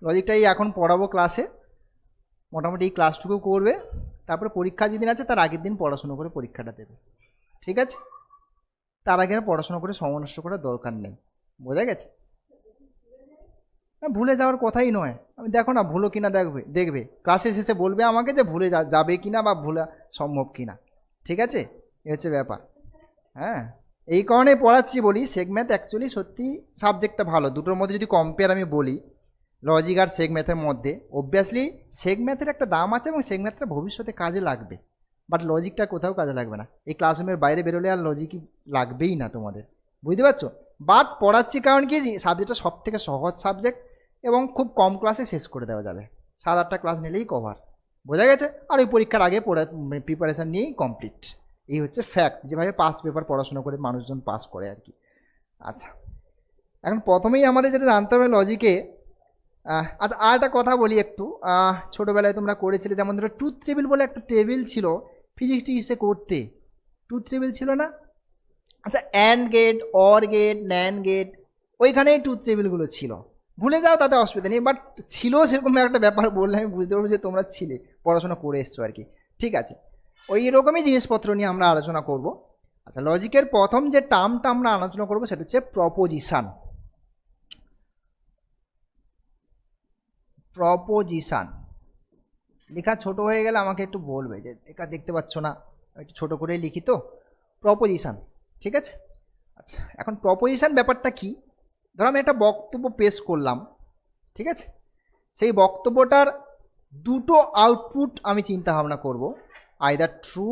লজিকটাই এখন পড়াবো ক্লাসে, মোটামুটি এই ক্লাসটুকু করবে, তারপরে পরীক্ষা যেদিন আছে তার আগের দিন পড়াশুনো করে পরীক্ষাটা দেবে, ঠিক আছে? তার আগে পড়াশোনা করে সময় নষ্ট করার দরকার নেই, বোঝা গেছে? ভুলে যাওয়ার কথাই নয়, আমি দেখো না ভুলো কিনা দেখবে ক্লাসের শেষে বলবে আমাকে যে ভুলে যাবে কিনা বা ভুলা সম্ভব কিনা, ঠিক আছে? এ হচ্ছে ব্যাপার। হ্যাঁ, এই কারণে পড়াচ্ছি বলি, সেগ ম্যাথ অ্যাকচুয়ালি সত্যি সাবজেক্টটা ভালো। দুটোর মধ্যে যদি কম্পেয়ার আমি বলি, লজিক আর সেগ ম্যাথের মধ্যে, অবভিয়াসলি সেগ ম্যাথের একটা দাম আছে এবং সেগ ম্যাথটা ভবিষ্যতে কাজে লাগবে, বাট লজিকটা কোথাও কাজে লাগবে না। এই ক্লাসরুমের বাইরে বেরোলে আর লজিকই লাগবেই না তোমাদের, বুঝতে পারছো? বাট পড়াচ্ছি কারণ কি, সাবজেক্টটা সব থেকে সহজ সাবজেক্ট এবং খুব কম ক্লাসে শেষ করে দেওয়া যাবে, 7-8টা ক্লাস নিলেই কভার, বোঝা গেছে? আর ওই পরীক্ষার আগে প্রিপারেশান নিয়েই কমপ্লিট। এই হচ্ছে ফ্যাক্ট, যেভাবে পাস পেপার পড়াশোনা করে মানুষজন পাস করে আর কি। আচ্ছা, এখন প্রথমেই আমাদের যেটা জানতে হবে লজিকে, আচ্ছা আর একটা কথা বলি একটু, ছোটোবেলায় তোমরা করেছিলে, যেমন ধরো ট্রুথ টেবিল বলে একটা টেবিল ছিল ফিজিক্স টিক্সে করতে, ট্রুথ টেবিল ছিল না? আচ্ছা, and gate, or gate, nand gate, ওইখানেই ট্রুথ টেবিলগুলো ছিল। ভুলে যাও তাতে অসুবিধা নেই, বাট ছিল সেরকম একটা ব্যাপার বললে আমি বুঝতে পারবো যে তোমরা ছিলে, পড়াশোনা করে এসছো আর কি, ঠিক আছে? ওই রকমই জিনিসপত্র নিয়ে আমরা আলোচনা করব। আচ্ছা, লজিকের প্রথম যে টার্মটা আমরা আলোচনা করবো সেটা হচ্ছে প্রপোজিশন। প্রপোজিশন লেখা ছোট হয়ে গেলে আমাকে একটু বলবে যে লেখা দেখতে পাচ্ছ না, একটু ছোট করে লিখি তো। প্রপোজিশন, ঠিক আছে? আচ্ছা, এখন প্রপোজিশন ব্যাপারটা কি, ধরো আমি একটা বক্তব্য পেশ করলাম, ঠিক আছে? সেই বক্তব্যটার দুটো আউটপুট আমি চিন্তা ভাবনা করব, আইদার ট্রু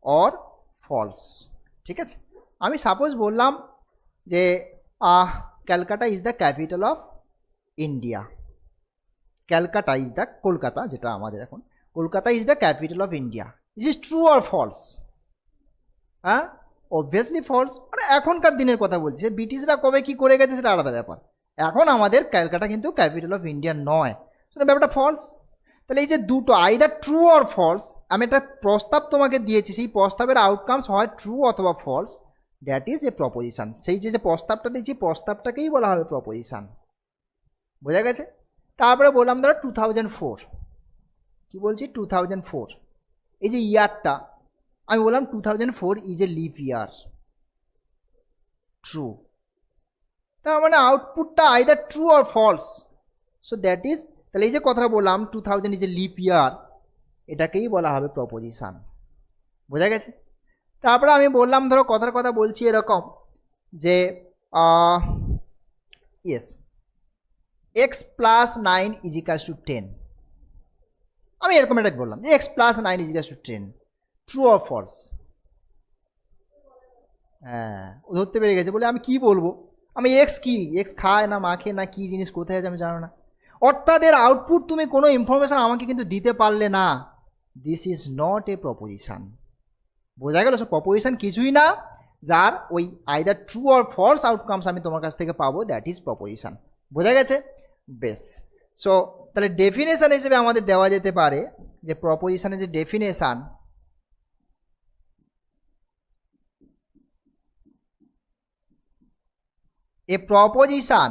অর ফলস, ঠিক আছে? আমি সাপোজ বললাম যে Calcutta is the capital of India. Calcutta is the, Kolkata যেটা আমাদের এখন, Kolkata is the capital of India. Is is true or false? হ্যাঁ, অবভিয়াসলি ফলস। মানে এখনকার দিনের কথা বলছি, ব্রিটিশরা কবে কি করে গেছে সেটা আলাদা ব্যাপার, এখন আমাদের ক্যালকাটা কিন্তু ক্যাপিটাল অফ ইন্ডিয়া নয়, সেটা ব্যাপারটা ফলস। তাহলে এই যে দুটো আইদার ট্রু অর ফলস, আমি একটা প্রস্তাব তোমাকে দিয়েছি, সেই প্রস্তাবের আউটকামস হয় ট্রু অথবা false, that is a proposition. সেই যে প্রস্তাবটা দিয়েছি, প্রস্তাবটাকেই বলা হবে প্রপোজিশন, বোঝা গেছে? তারপরে বললাম ধরো 2004, কি বলছি 2004, এই যে ইয়ারটা আমি বললাম 2004 is a leap year, true. তার মানে আউটপুটটা either true or false, so that is, তাহলে এই যে কথাটা বললাম 2000 ইজ এ লিভ ইয়ার, এটাকেই বলা হবে প্রপোজিশন, বোঝা গেছে? তারপরে আমি বললাম ধরো কথার কথা বলছি এরকম যে ইয়েস x + 9 = 10, আমি এরকম একটা বললাম যে x + 9 = 10, ট্রু অর ফলস? হ্যাঁ, ও ধরতে পেরে গেছে, বলে আমি কি বলবো, আমি এক্স কি, এক্স খায় না মাখে না কি জিনিস কোথায় আছে আমি জানো না, অর্থাৎ এর আউটপুট তুমি কোনো ইনফরমেশান আমাকে কিন্তু দিতে পারলে না, this is not a proposition, বোঝা গেল? সব প্রপোজিশন কিছুই না, যার ওই either true or false outcomes আমি তোমার কাছ থেকে পাবো, দ্যাট ইজ প্রপোজিশন, বোঝা গেছে? বেশ, সো তাহলে ডেফিনেশন হিসেবে আমাদের দেওয়া যেতে পারে যে প্রপোজিশনের যে definition, a proposition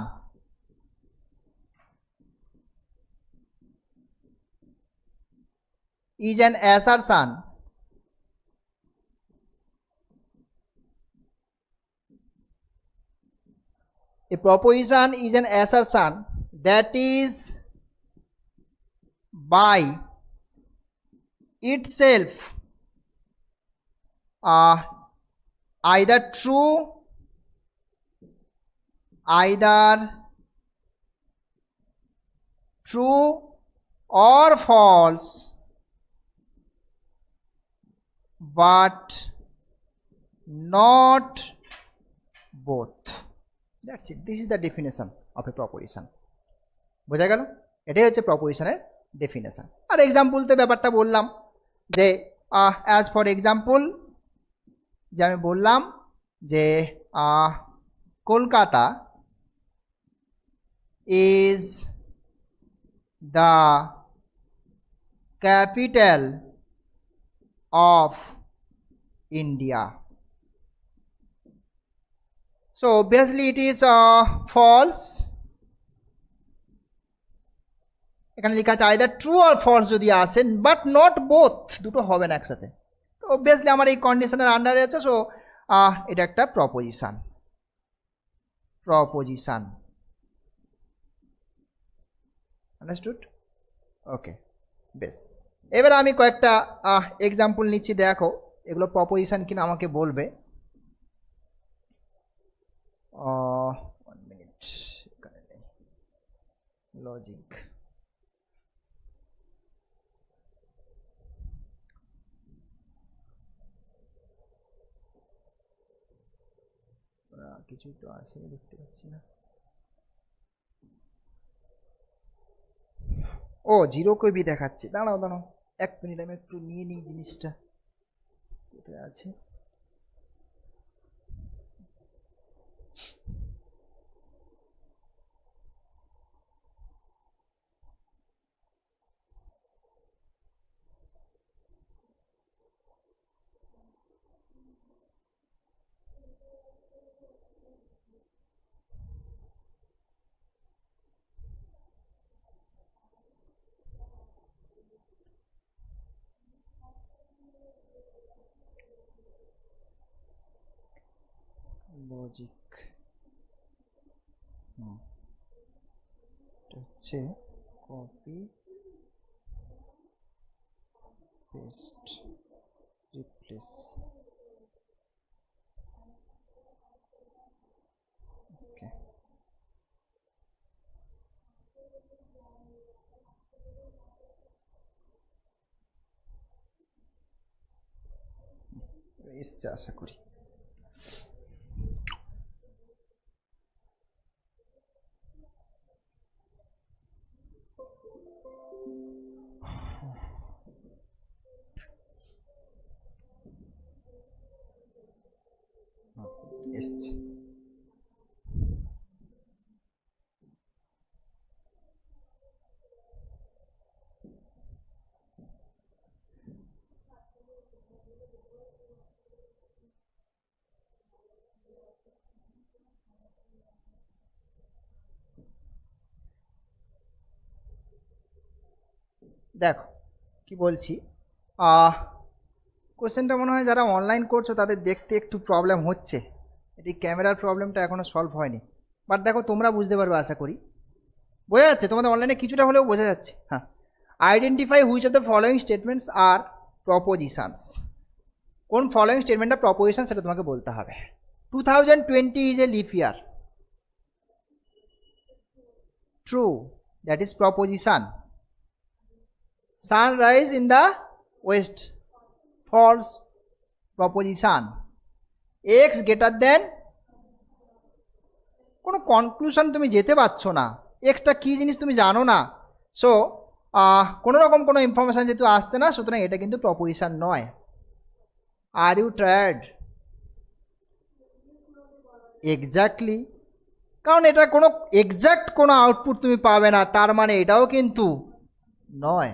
is an assertion that is by itself either true, or false, but not both. That's it. This is the definition of a proposition. বোঝা গেল? এটাই হচ্ছে প্রপোজিশনের ডেফিনেশন। আর এক্সাম্পলতে ব্যাপারটা বললাম যে অ্যাজ ফর এক্সাম্পল, যে আমি বললাম যে Kolkata is the capital of India, so obviously it is false, এখানে লেখা আছে আইদার ট্রু আর ফলস যদি আসেন, বাট নট বোথ, দুটো হবে না একসাথে। তো অবভিয়াসলি আমার এই কন্ডিশনের আন্ডারে আছে, সো এটা একটা প্রপোজিশন। আন্ডারস্টুড? ওকে, বেশ। এবার আমি কয়েকটা এক্সাম্পল নিচ্ছি, দেখো এগুলো প্রপোজিশন কিনা আমাকে বলবে। 1 মিনিট, লজিক। কিছুই তো আছে, দেখতে পাচ্ছি না। ও, জিরো কবি দেখাচ্ছে, দাঁড়াও 1 মিনিট, আমি একটু নিয়ে নিই জিনিসটা, কোথায় আছে। লজিক হচ্ছে কপি পেস্ট রিপ্লেস। ওকে, এসছে আশা করি। এসছে। দেখো কি বলছি, কোশ্চেনটা মনে হয় যারা অনলাইন করছো তাদের দেখতে একটু প্রবলেম হচ্ছে, এটি ক্যামেরার প্রবলেমটা এখনও সলভ হয়নি, বাট দেখো তোমরা বুঝতে পারবে আশা করি। বোঝা যাচ্ছে তোমাদের অনলাইনে কিছুটা হলেও বোঝা যাচ্ছে? হ্যাঁ। Identify which of the following statements are প্রপোজিশনস। কোন ফলোয়িং স্টেটমেন্টটা প্রপোজিশন সেটা তোমাকে বলতে হবে। 2020 is a leap year. True, that is proposition. Sunrise in the west, false, proposition. X greater than, কোনো কনক্লুশন তুমি যেতে পারছো না, এক্সটা কী জিনিস তুমি জানো না, সো কোনো রকম কোনো ইনফরমেশান যেহেতু আসছে না, সুতরাং এটা কিন্তু প্রপোজিশন নয়। Are you triad? এক্স্যাক্টলি, কারণ এটা কোনো এক্স্যাক্ট কোনো আউটপুট তুমি পাবে না, তার মানে এটাও কিন্তু নয়,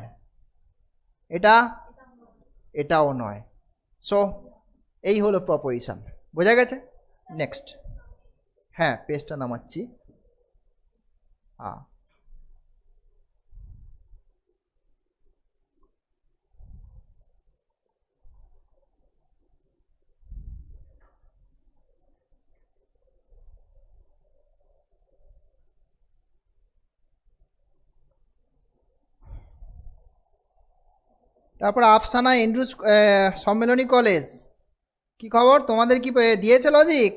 এটাও নয়। সো এই হলো প্রপোজিশন। বোঝা গেছে? নেক্সট, হ্যাঁ পেজটা নামাচ্ছি। তারপর আফসানা এন্ড্রুজ সম্মেলনী কলেজ, কি খবর তোমাদের? কি দিয়েছে লজিক?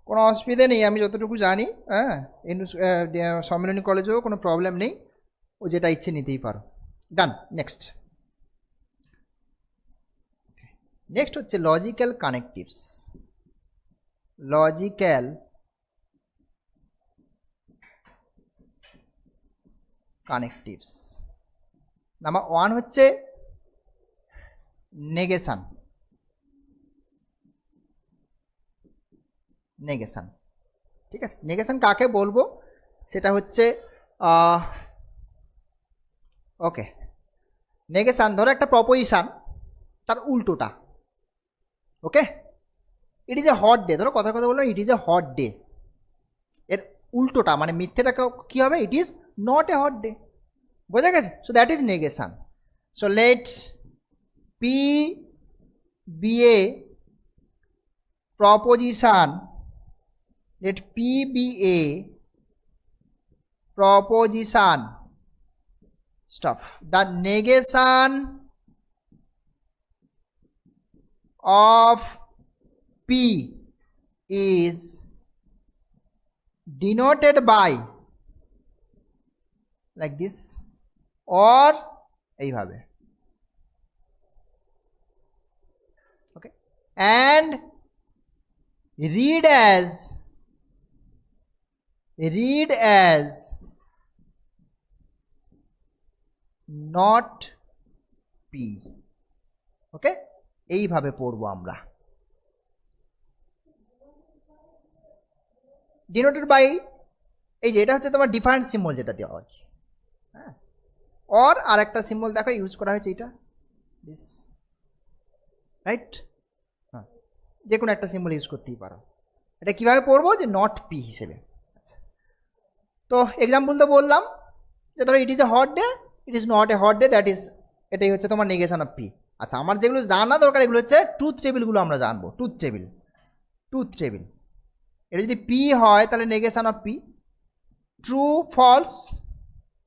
কোনো অসুবিধে নেই, আমি যতটুকু জানি। হ্যাঁ, এন্ড্রুজ সম্মেলনী কলেজেও কোনো প্রবলেম নেই, ও যেটা ইচ্ছে নিতেই পারো। ডান, নেক্সট। নেক্সট হচ্ছে logical connectives. Logical connectives number 1 হচ্ছে নেগেশন। নেগেশন, ঠিক আছে? নেগেশন কাকে বলবো সেটা হচ্ছে ওকে, নেগেশন ধরো একটা প্রপোজিশন, তার উল্টোটা। Okay, it is a hot day, ধরো কথার কথা বললাম it is a hot day, এর উল্টোটা মানে মিথ্যেটাকে কী হবে, it is not a hot day. বোঝা গেছে? So that is negation. So let P be a proposition, let P be a proposition, stop, the negation of P is denoted by like this or এইভাবে, okay, and read as not P, ওকে, এইভাবে পড়বো আমরা। Denoted by, এই যে এটা হচ্ছে তোমার different symbol যেটা দেওয়া হয়, হ্যাঁ, অর আর একটা সিম্বল দেখো ইউজ করা হয়েছে, এটা দিস, রাইট, হ্যাঁ, যে কোনো একটা সিম্বল ইউজ করতেই পারো। এটা কীভাবে পড়বো, যে নট পি হিসেবে। আচ্ছা, তো এক্সাম্পল তো বললাম যে ধরো ইট is a hot day, it is not a hot day, that is, এটাই হচ্ছে তোমার নেগেশন অফ পি। আচ্ছা, আমার যেগুলো জানা দরকার এগুলো হচ্ছে ট্রুথ টেবিলগুলো আমরা জানবো। ট্রুথ টেবিল, এটা যদি পি হয় তাহলে negation of P, true false,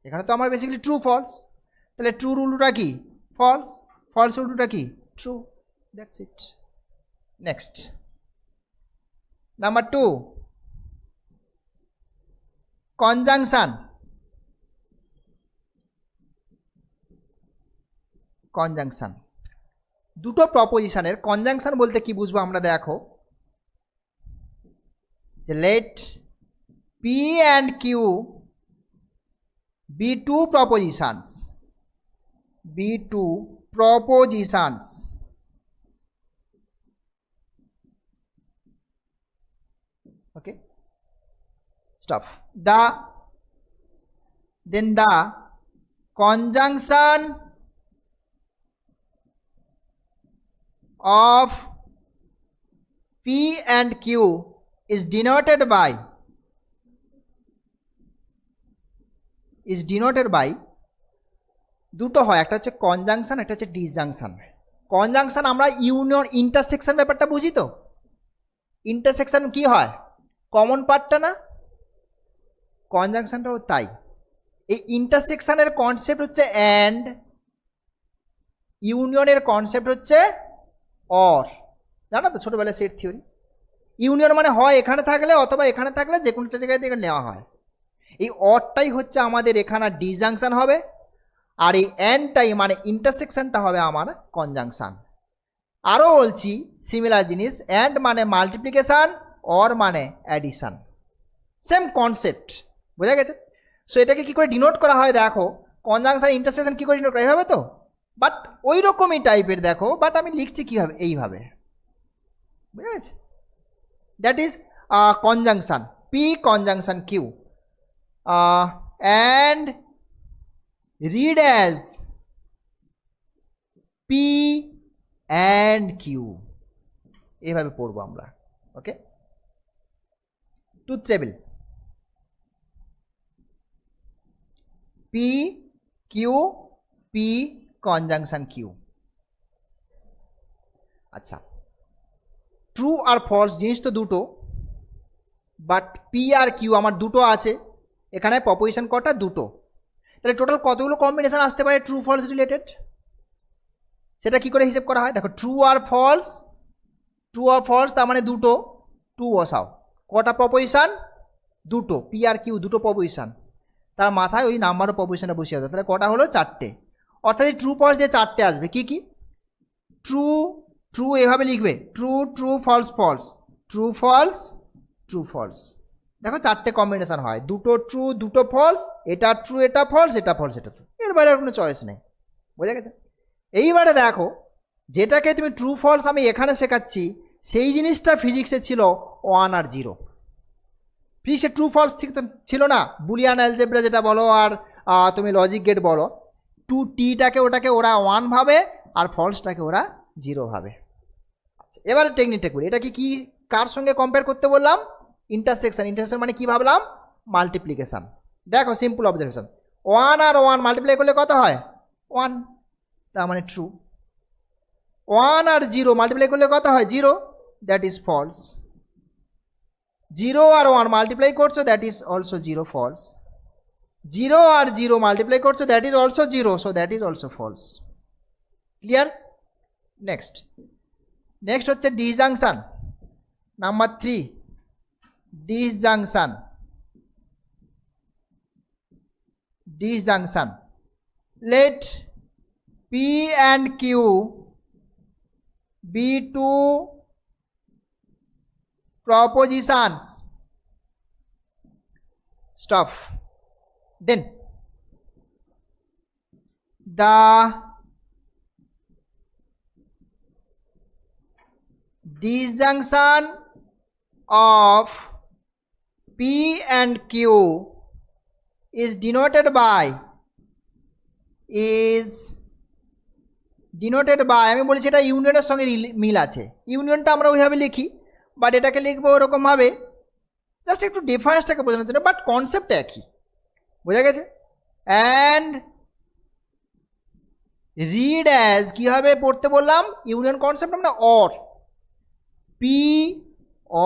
এখানে তো আমার বেসিক্যালি ট্রু ফলস, তাহলে ট্রুর উল্টোটা কি, ফলস, ফলস উল্টোটা কি, true, that's it. Next, number 2, conjunction. দুটো প্রপোজিশনের কনজাংশন বলতে কি বুঝবো আমরা, দেখো যে let P and Q be two propositions, okay, stop, then the conjunction of P and Q is denoted by দুটো হয়, একটা হচ্ছে কনজাংশন, একটা হচ্ছে ডিসজাংশন। কনজাংশন আমরা ইউনিয়ন ইন্টারসেকশন ব্যাপারটা বুঝি তো, ইন্টারসেকশন কি হয়, কমন পার্টটা না, কনজাংশনটাও তাই। এই ইন্টারসেকশনের কনসেপ্ট হচ্ছে অ্যান্ড, ইউনিয়নের কনসেপ্ট হচ্ছে অর, জানো তো ছোটোবেলায় সেট থিওরি। ইউনিয়ন মানে হয় এখানে থাকলে অথবা এখানে থাকলে যে কোনো একটা জায়গায় থেকে নেওয়া হয়, এই অরটাই হচ্ছে আমাদের এখানে ডিসজাংশন হবে, আর এই অ্যান্ডটাই মানে ইন্টারসেকশনটা হবে আমার কনজাংশন। আরও বলছি সিমিলার জিনিস, অ্যান্ড মানে মাল্টিপ্লিকেশান, অর মানে অ্যাডিশান, সেম কনসেপ্ট, বোঝা গেছে? সো এটাকে কী করে ডিনোট করা হয়, দেখো কনজাংশন ইন্টারসেকশন কী করে ডিনোট করা হবে তো, বাট ওই রকমই টাইপের দেখো, বাট আমি লিখছি কীভাবে, এইভাবে, বুঝা গেছে? That is conjunction, P conjunction Q, and read as P and Q, এইভাবে পড়বো আমরা, okay. Truth table, P Q, P conjunction Q. আচ্ছা, ট্রু আর ফলস জিনিস তো দুটো, বাট পি আর কিউ আমার দুটো আছে, এখানে প্রপোজিশন কটা, দুটো, তাহলে টোটাল কতগুলো কম্বিনেশন আসতে পারে ট্রু ফলস রিলেটেড, সেটা কি করে হিসেব করা হয়, দেখো ট্রু আর ফলস তার মানে দুটো, টু বসাও, কটা প্রপোজিশন, দুটো, পি আর কিউ দুটো প্রপোজিশন, তার মাথায় ওই নাম্বার ও প্রপোজিশনটা বসিয়ে দেয়, তাহলে কটা হলো, চারটে। অর্থাৎ এই ট্রু ফলস যে চারটে আসবে, কি কি, ট্রু এভাবে লিখবে, ট্রু ফলস, দেখো চারটে কম্বিনেশন হয়, দুটো ট্রু দুটো ফলস, এটা ট্রু এটা ফলস, এটা ফলস এটা ট্রু, এর বাইরে আর কোনো চয়েস নেই, বোঝা গেছে? এইবারে দেখো যেটাকে তুমি ট্রু ফলস আমি এখানে শেখাচ্ছি, সেই জিনিসটা ফিজিক্সে ছিল 1 আর 0, ফিজিক্সে ট্রু ফলস ছিল না, বুলিয়ান অ্যালজেব্রা যেটা বলো আর তুমি লজিক গেট বলো, টু টিটাকে ওটাকে ওরা 1 ভাবে আর ফলসটাকে ওরা 0 ভাবে। আচ্ছা, এবারে টেকনিকটা করি। এটা কি কার সঙ্গে কম্পেয়ার করতে বললাম? ইন্টারসেকশন। ইন্টারসেকশন মানে কি ভাবলাম? মাল্টিপ্লিকেশান। দেখো সিম্পল অবজারভেশন, 1 আর 1 মাল্টিপ্লাই করলে কত হয়? 1, তার মানে ট্রু। 1 আর 0 মাল্টিপ্লাই করলে কত হয়? 0, দ্যাট ইজ ফলস। 0 আর 1 মাল্টিপ্লাই করছো, দ্যাট ইজ অলসো 0, ফলস। 0 আর 0 মাল্টিপ্লাই করছো, that is also 0, so that is also false. Clear? Next হচ্ছে disjunction. Number 3, disjunction. Disjunction. Let P and Q be two propositions. Stop. Then the disjunction of P and Q is denoted by আমি বলেছি এটা ইউনিয়নের সঙ্গে মিল আছে। ইউনিয়নটা আমরা ওইভাবে লিখি, বাট এটাকে লিখবো ওরকমভাবে, জাস্ট একটু ডিফারেন্সটাকে বোঝানোর জন্য, বাট কনসেপ্ট একই। বোঝা গেছে? অ্যান্ড রিড অ্যাজ, কীভাবে পড়তে বললাম? ইউনিয়ন কনসেপ্ট আমরা অর, পি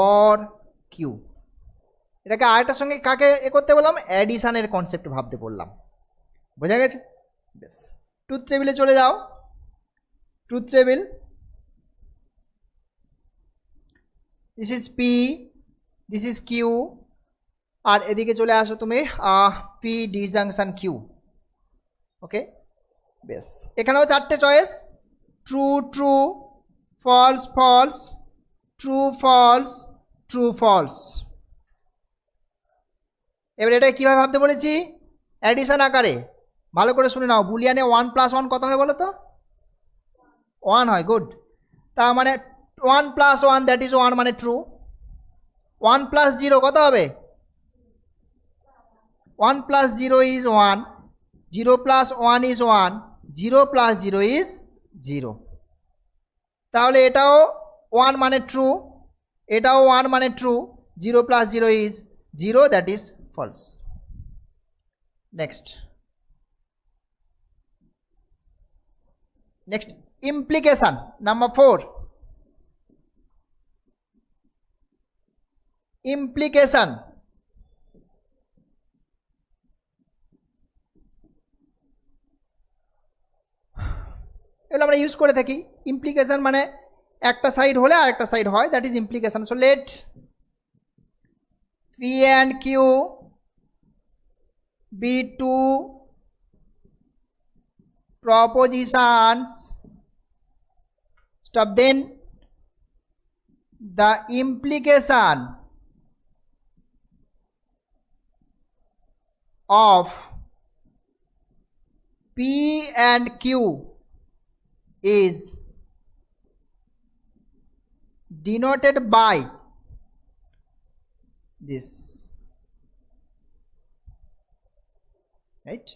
অর কিউ। এটাকে আরেকটার সঙ্গে কাকে করতে বললাম? অ্যাডিশানের কনসেপ্ট ভাবতে বললাম। বোঝা গেছে? বেশ, ট্রুথ টেবিলে চলে যাও। Truth table, this is P, this is Q, আর এদিকে চলে আসো তুমি পি ডিসজাংশন কিউ। ওকে, বেশ, এখানেও 4টে choice, true true, false false, true false, true false. এবার এটা কীভাবে ভাবতে বলেছি? অ্যাডিশন আকারে। ভালো করে শুনে নাও, বুলিয়ানে 1 + 1 কত হয় বলো তো? 1 হয়। গুড। তার মানে 1 + 1 দ্যাট ইজ 1, মানে ট্রু। 1 + 0 কত হবে? 1 + 0 ইজ 1, 0 + 1 ইজ 1, 0 + 0 ইজ 0। তাহলে এটাও 1 মানে ট্রু, এটাও 1 মানে true, 0 + 0 is 0, that is false. Next implication. Number 4, implication. এগুলো আমরা ইউজ করে থাকি। ইমপ্লিকেশন মানে একটা সাইড হলে আর একটা সাইড হয়, that is implication. So let P and Q be two propositions. Stop. Then the implication of P and Q is denoted by this, right?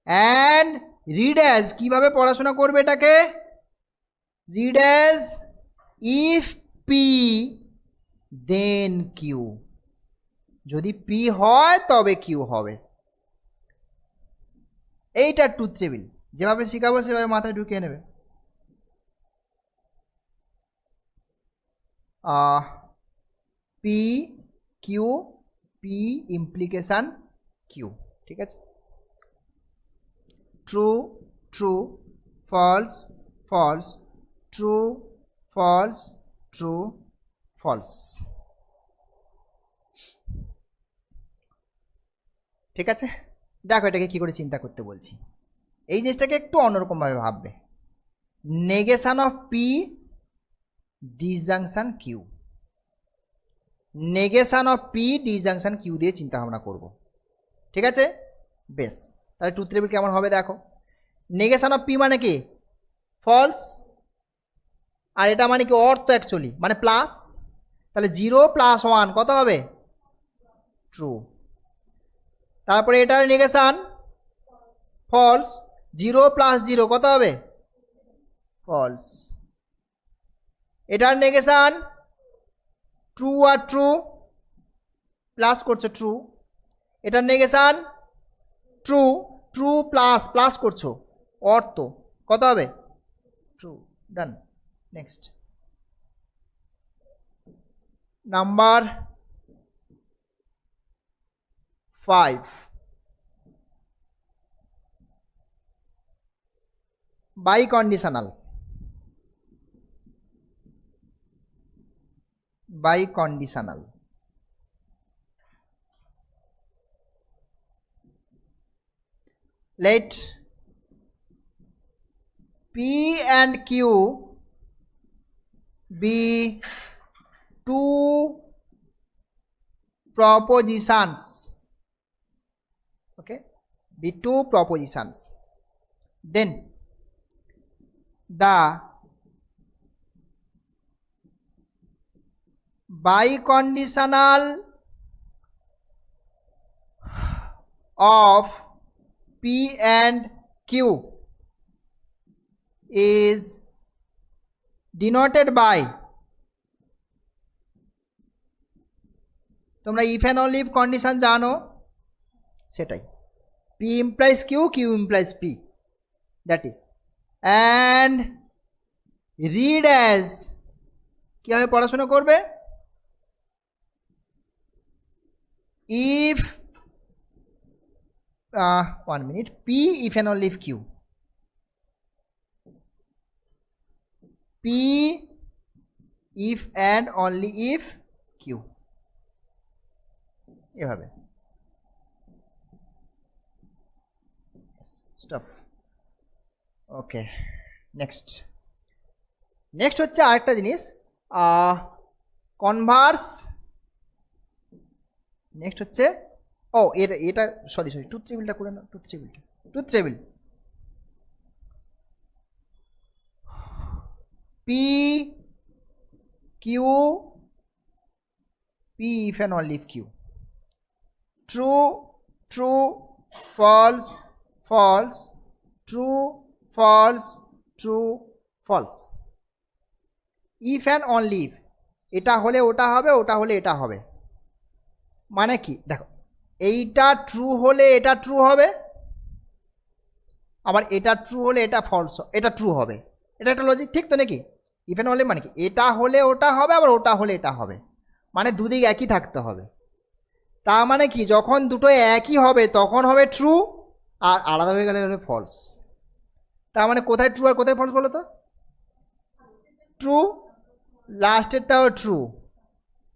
And read as, কিভাবে পড়াশোনা করবে এটাকে? read as if P then Q, যদি P হয় তবে Q হবে। এইটা truth table, যেভাবে শেখাবো সেভাবে মাথায় ঢুকিয়ে নেবে। P Q, P implication Q, ঠিক আছে? True true, false false, true false, true false. ঠিক আছে, দেখো এটাকে কী করে চিন্তা করতে বলছি। এই জিনিসটাকে একটু অন্যরকমভাবে ভাববে। Negation of P disjunction Q, negation of P disjunction Q দিয়ে চিন্তা ভাবনা করব। ঠিক আছে, বেশ, তাহলে ট্রুথ টেবিল কেমন হবে দেখো। নেগেশান অফ পি মানে কি? ফলস, আর এটা মানে কি? অর তো অ্যাকচুয়ালি মানে প্লাস, তাহলে 0 + 1 কত হবে? ট্রু। তারপরে এটার নেগেশান ফলস, 0 + 0 কত হবে? ফলস। এটার নেগেশন ট্রু আর ট্রু, প্লাস করছো ট্রু, এটার negation true, true plus plus করছো অর্থ, কত হবে true. Done. Next number 5, biconditional. Biconditional. Let P and Q be two propositions. Okay, be two propositions. Then the biconditional of P and Q is denoted by, তোমরা if and only if condition জানো, সেটাই P implies Q, Q implies P, that is, and read as, কিভাবে পড়াশোনা করবে, if 1 minute, P if and only if Q, P if and only if Q, এভাবে staff. ওকে, next হচ্ছে আরেকটা জিনিস, Converse. Next হচ্ছে এটা সরি ট্রুথ টেবিলটা করে না, truth table P Q, P if and only if Q, true true, false false, true false, true false. If and only if, এটা হলে ওটা হবে, ওটা হলে এটা হবে। মানে কি দেখো, এইটা ট্রু হলে এটা ট্রু হবে, আবার এটা ট্রু হলে এটা ফলস, এটা ট্রু হবে। এটা একটা লজিক, ঠিক তো নাকি? ইফ অ্যান্ড অনলি মানে কি, এটা হলে ওটা হবে, আবার ওটা হলে এটা হবে, মানে দুদিক একই থাকতে হবে। তার মানে কি, যখন দুটো একই হবে তখন হবে ট্রু, আর আলাদা হয়ে গেলে হবে ফলস। তার মানে কোথায় ট্রু আর কোথায় ফলস বলো তো? ট্রু, লাস্টেরটাও ট্রু,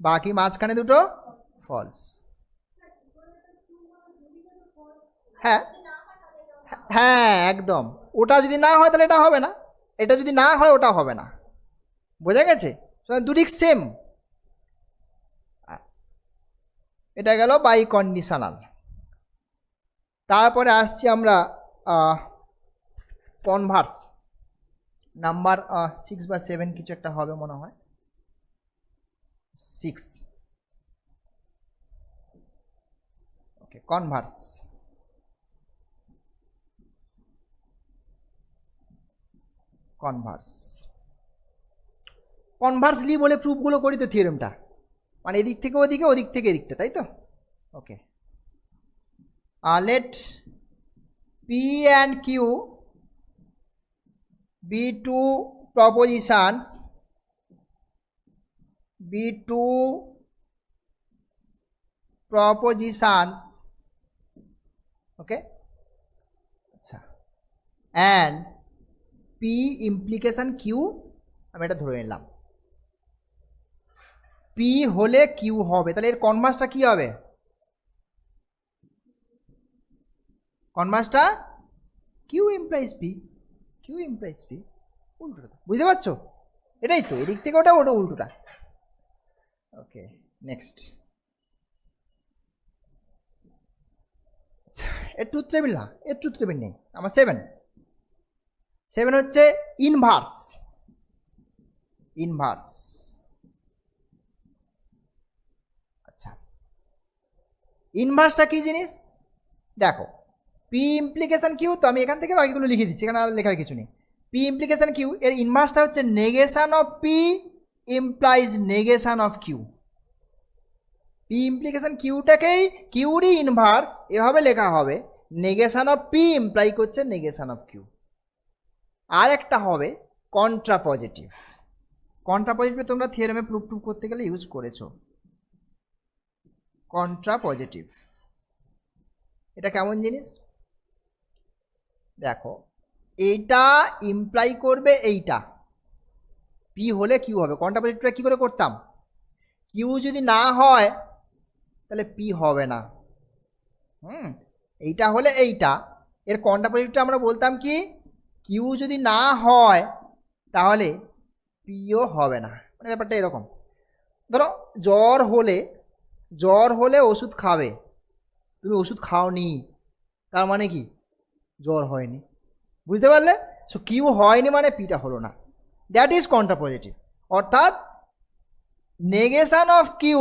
বাকি মাঝখানে দুটো ফলস। হ্যাঁ হ্যাঁ একদম, ওটা যদি না হয় তাহলে এটা হবে না, এটা যদি না হয় ওটা হবে না, বোঝা গেছে? দুদিক সেম। এটা গেল বাইকন্ডিশনাল। তারপরে আসছি আমরা কনভার্স, নাম্বার 6 বা 7 কিছু একটা হবে মনে হয়, 6। ওকে, কনভার্স। কনভার্সলি বলে প্রুফগুলো করি তো থিওরেমটা, মানে এদিক থেকে ওদিকে, ওদিক থেকে এদিকটা, তাই তো? ওকে, let P and Q be two propositions, okay, আচ্ছা, and P implication Q, আমি এটা ধরে নিলাম, P হলে Q হবে, তাহলে এর কনভার্সটা কি হবে? কনভার্সটা Q implies P, উল্টোটা, বুঝতে পারছো? এটাই তো, এদিক থেকে ওটা, ওটা উল্টোটা। ওকে, নেক্সট। এর ট্রুথ টেবিল না, এর ট্রুথ টেবিল নেই আমার। 7 হচ্ছে ইনভার্স। আচ্ছা, ইনভার্সটা কি জিনিস দেখো, পি ইমপ্লিকেশন কিউ, তো আমি এখান থেকে বাকিগুলো লিখে দিচ্ছি, এখানে আর লেখার কিছু নেই। পি ইমপ্লিকেশন কিউ এর ইনভার্সটা হচ্ছে negation of P implies negation of Q. P implication কিউটাকেই কিউরই ইনভার্স এভাবে লেখা হবে, নেগেশন অফ পি ইমপ্লাই করছে নেগেশন অফ কিউ। আর একটা হবে কন্ট্রা পজিটিভ। কন্ট্রা পজিটিভ তোমরা থিওরেমে প্রুফ করতে গেলে ইউজ করেছো। কন্ট্রা পজিটিভ এটা কেমন জিনিস দেখো, এইটা ইমপ্লাই করবে এইটা, পি হলে কিউ হবে। কন্ট্রা পজিটিভটা কী করে করতাম, কিউ যদি না হয় তাহলে পি হবে না। এইটা হলে এইটা, এর কন্ট্রা পজিটিভটা আমরা বলতাম কি, কিউ যদি না হয় তাহলে পিও হবে না। মানে ব্যাপারটা এরকম, ধরো জ্বর হলে ওষুধ খাবে, তুমি ওষুধ খাওনি, তার মানে কি জ্বর হয়নি, বুঝতে পারলে? সো কিউ হয়নি মানে পিটা হলো না, দ্যাট ইজ কন্ট্রা পজিটিভ। অর্থাৎ নেগেশন অফ কিউ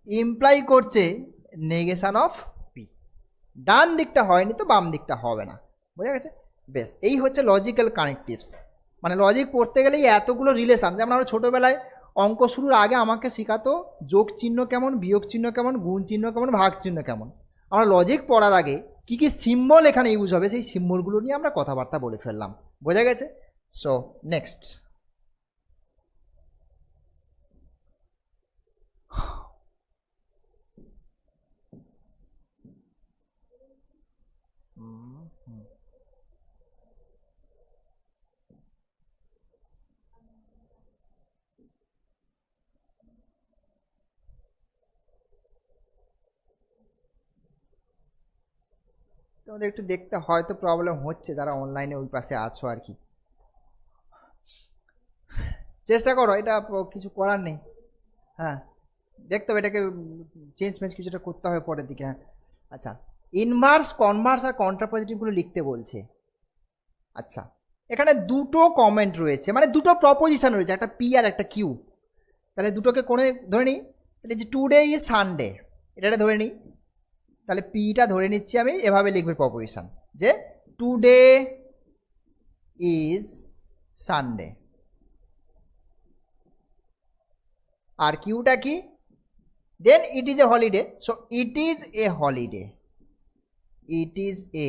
ইমপ্লাই করছে নেগেশন অফ পি। ডান দিকটা হয়নি তো বাম দিকটা হবে না, বোঝা গেছে? বেশ, এই হচ্ছে লজিক্যাল কানেকটিভস। মানে লজিক পড়তে গেলেই এতগুলো রিলেশান, যেমন আমরা ছোটোবেলায় অঙ্ক শুরুর আগে আমাকে শেখাতো যোগ চিহ্ন কেমন, বিয়োগ চিহ্ন কেমন, গুণ চিহ্ন কেমন, ভাগ চিহ্ন কেমন। আমরা লজিক পড়ার আগে কী কী সিম্বল এখানে ইউজ হবে সেই সিম্বলগুলো নিয়ে আমরা কথাবার্তা বলে ফেললাম, বোঝা গেছে? সো নেক্সট, তোমাদের একটু দেখতে হয়তো প্রবলেম হচ্ছে যারা অনলাইনে ওই পাশে আছো আর কি, চেষ্টা করো, এটা কিছু করার নেই। হ্যাঁ, দেখতে হবে এটাকে চেঞ্জ মেঞ্জ কিছুটা করতে হবে পরের দিকে। হ্যাঁ আচ্ছা, ইনভার্স, কনভার্স আর কন্ট্রা পজিটিভগুলো লিখতে বলছে। আচ্ছা, এখানে দুটো কমেন্ট রয়েছে, মানে দুটো প্রপোজিশন রয়েছে, একটা পি আর একটা কিউ। তাহলে দুটোকে কোণে ধরে নিই, তাহলে যে টুডে ইজ সানডে এটা ধরে নিই, তাহলে পিটা ধরে নিচ্ছি আমি, এভাবে লিখবে প্রপোজিশন যে টুডে ইজ সানডে। আর কিউটা কি, then it is a holiday, so it is a holiday, it is a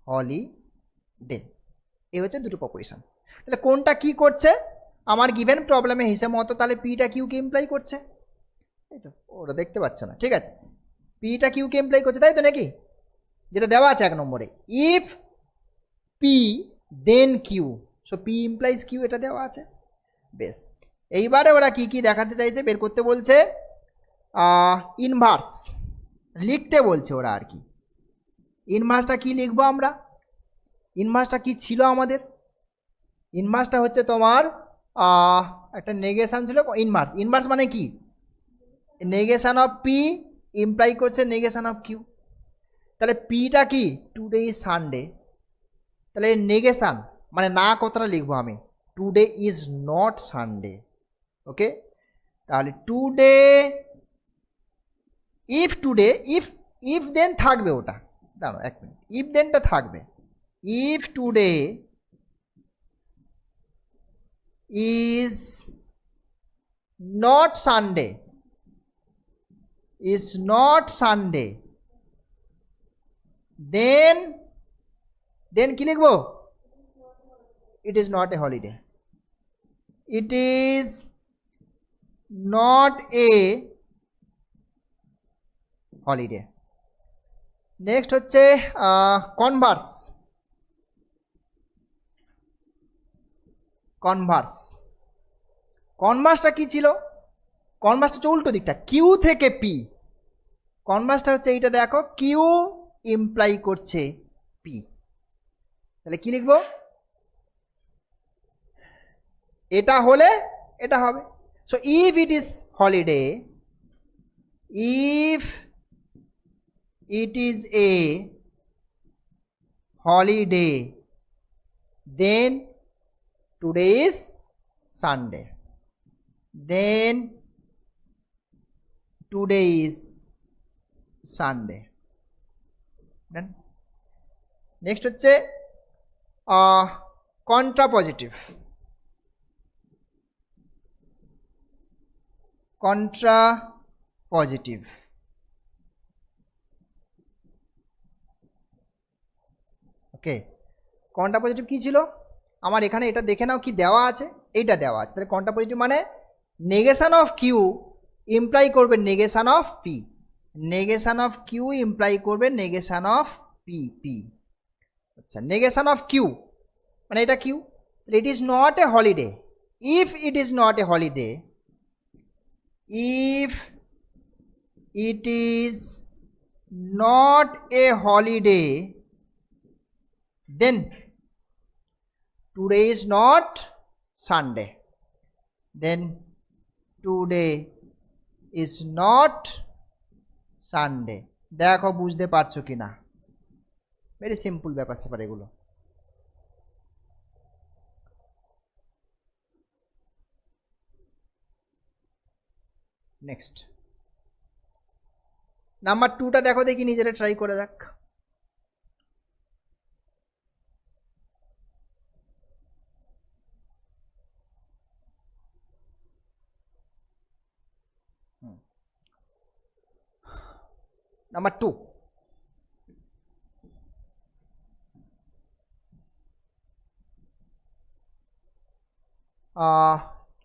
holiday. এই হচ্ছে দুটো প্রপোজিশন। তাহলে কোনটা কি করছে আমার গিভেন প্রবলেমে হিসেব মতো, তাহলে পিটা কিউকে ইমপ্লাই করছে, এই তো ওটা দেখতে পাচ্ছ না, ঠিক আছে? পিটা কিউকে ইমপ্লাই করছে, তাই তো নাকি, যেটা দেওয়া আছে 1 নম্বরে, if P then Q, so P implies Q, এটা দেওয়া আছে। বেশ, এইবারে ওরা কি কি দেখাতে চাইছে, বের করতে বলছে, ইনভার্স লিখতে বলছে ওরা আর কি। ইনভার্সটা কি লিখবো আমরা, ইনভার্সটা কি ছিল আমাদের, ইনভার্সটা হচ্ছে তোমার একটা নেগেশন ছিল, ইনভার্স, ইনভার্স মানে কি, নেগেশন অফ পি ইমপ্লাই করছে নেগেশন অফ কিউ। তাহলে পিটা কি টুডে ইজ সানডে, তাহলে নেগেশন মানে না কথাটা লিখবো আমি, টুডে ইজ নট সানডে। ওকে, তাহলে টুডে, ইফ টুডে, ইফ দেন থাকবে ওটা, দাঁড়ো 1 মিনিট, ইফ দেনটা থাকবে, if today is not Sunday, is not Sunday, then কি লিখবো, it is not a holiday, it is not a holiday. Next হচ্ছে কনভার্স, কনভার্সটা কি ছিল, কনভার্সটা হচ্ছে উল্টো দিকটা, কিউ থেকে পি, কনভার্সটা হচ্ছে এইটা দেখো, কিউ ইমপ্লাই করছে পি, তাহলে কি লিখবো, এটা হলে এটা হবে। So if it is holiday, if it is a holiday, then today is Sunday, then today is Sunday. Next হচ্ছে contrapositive, contrapositive. Okay, contrapositive কী ছিল আমার এখানে, এটা দেখে নাও কি দেওয়া আছে, এইটা দেওয়া আছে। তাহলে কন্ট্রা পজিটিভ মানে নেগেশন অফ কিউ ইমপ্লাই করবে negation of P, negation of Q imply করবে নেগেশন অফ পি পি। আচ্ছা, নেগেশন অফ কিউ মানে এটা Q, it is not a holiday. If it is not a holiday, if it is not a holiday, then today is not Sunday, then today is not Sunday। দেখো বুঝতে পারছো কি না, very simple ব্যাপার স্যাপার এগুলো। নেক্সট নাম্বার 2টা দেখো দেখি, নিজেরা ট্রাই করে যাক। নাম্বার 2,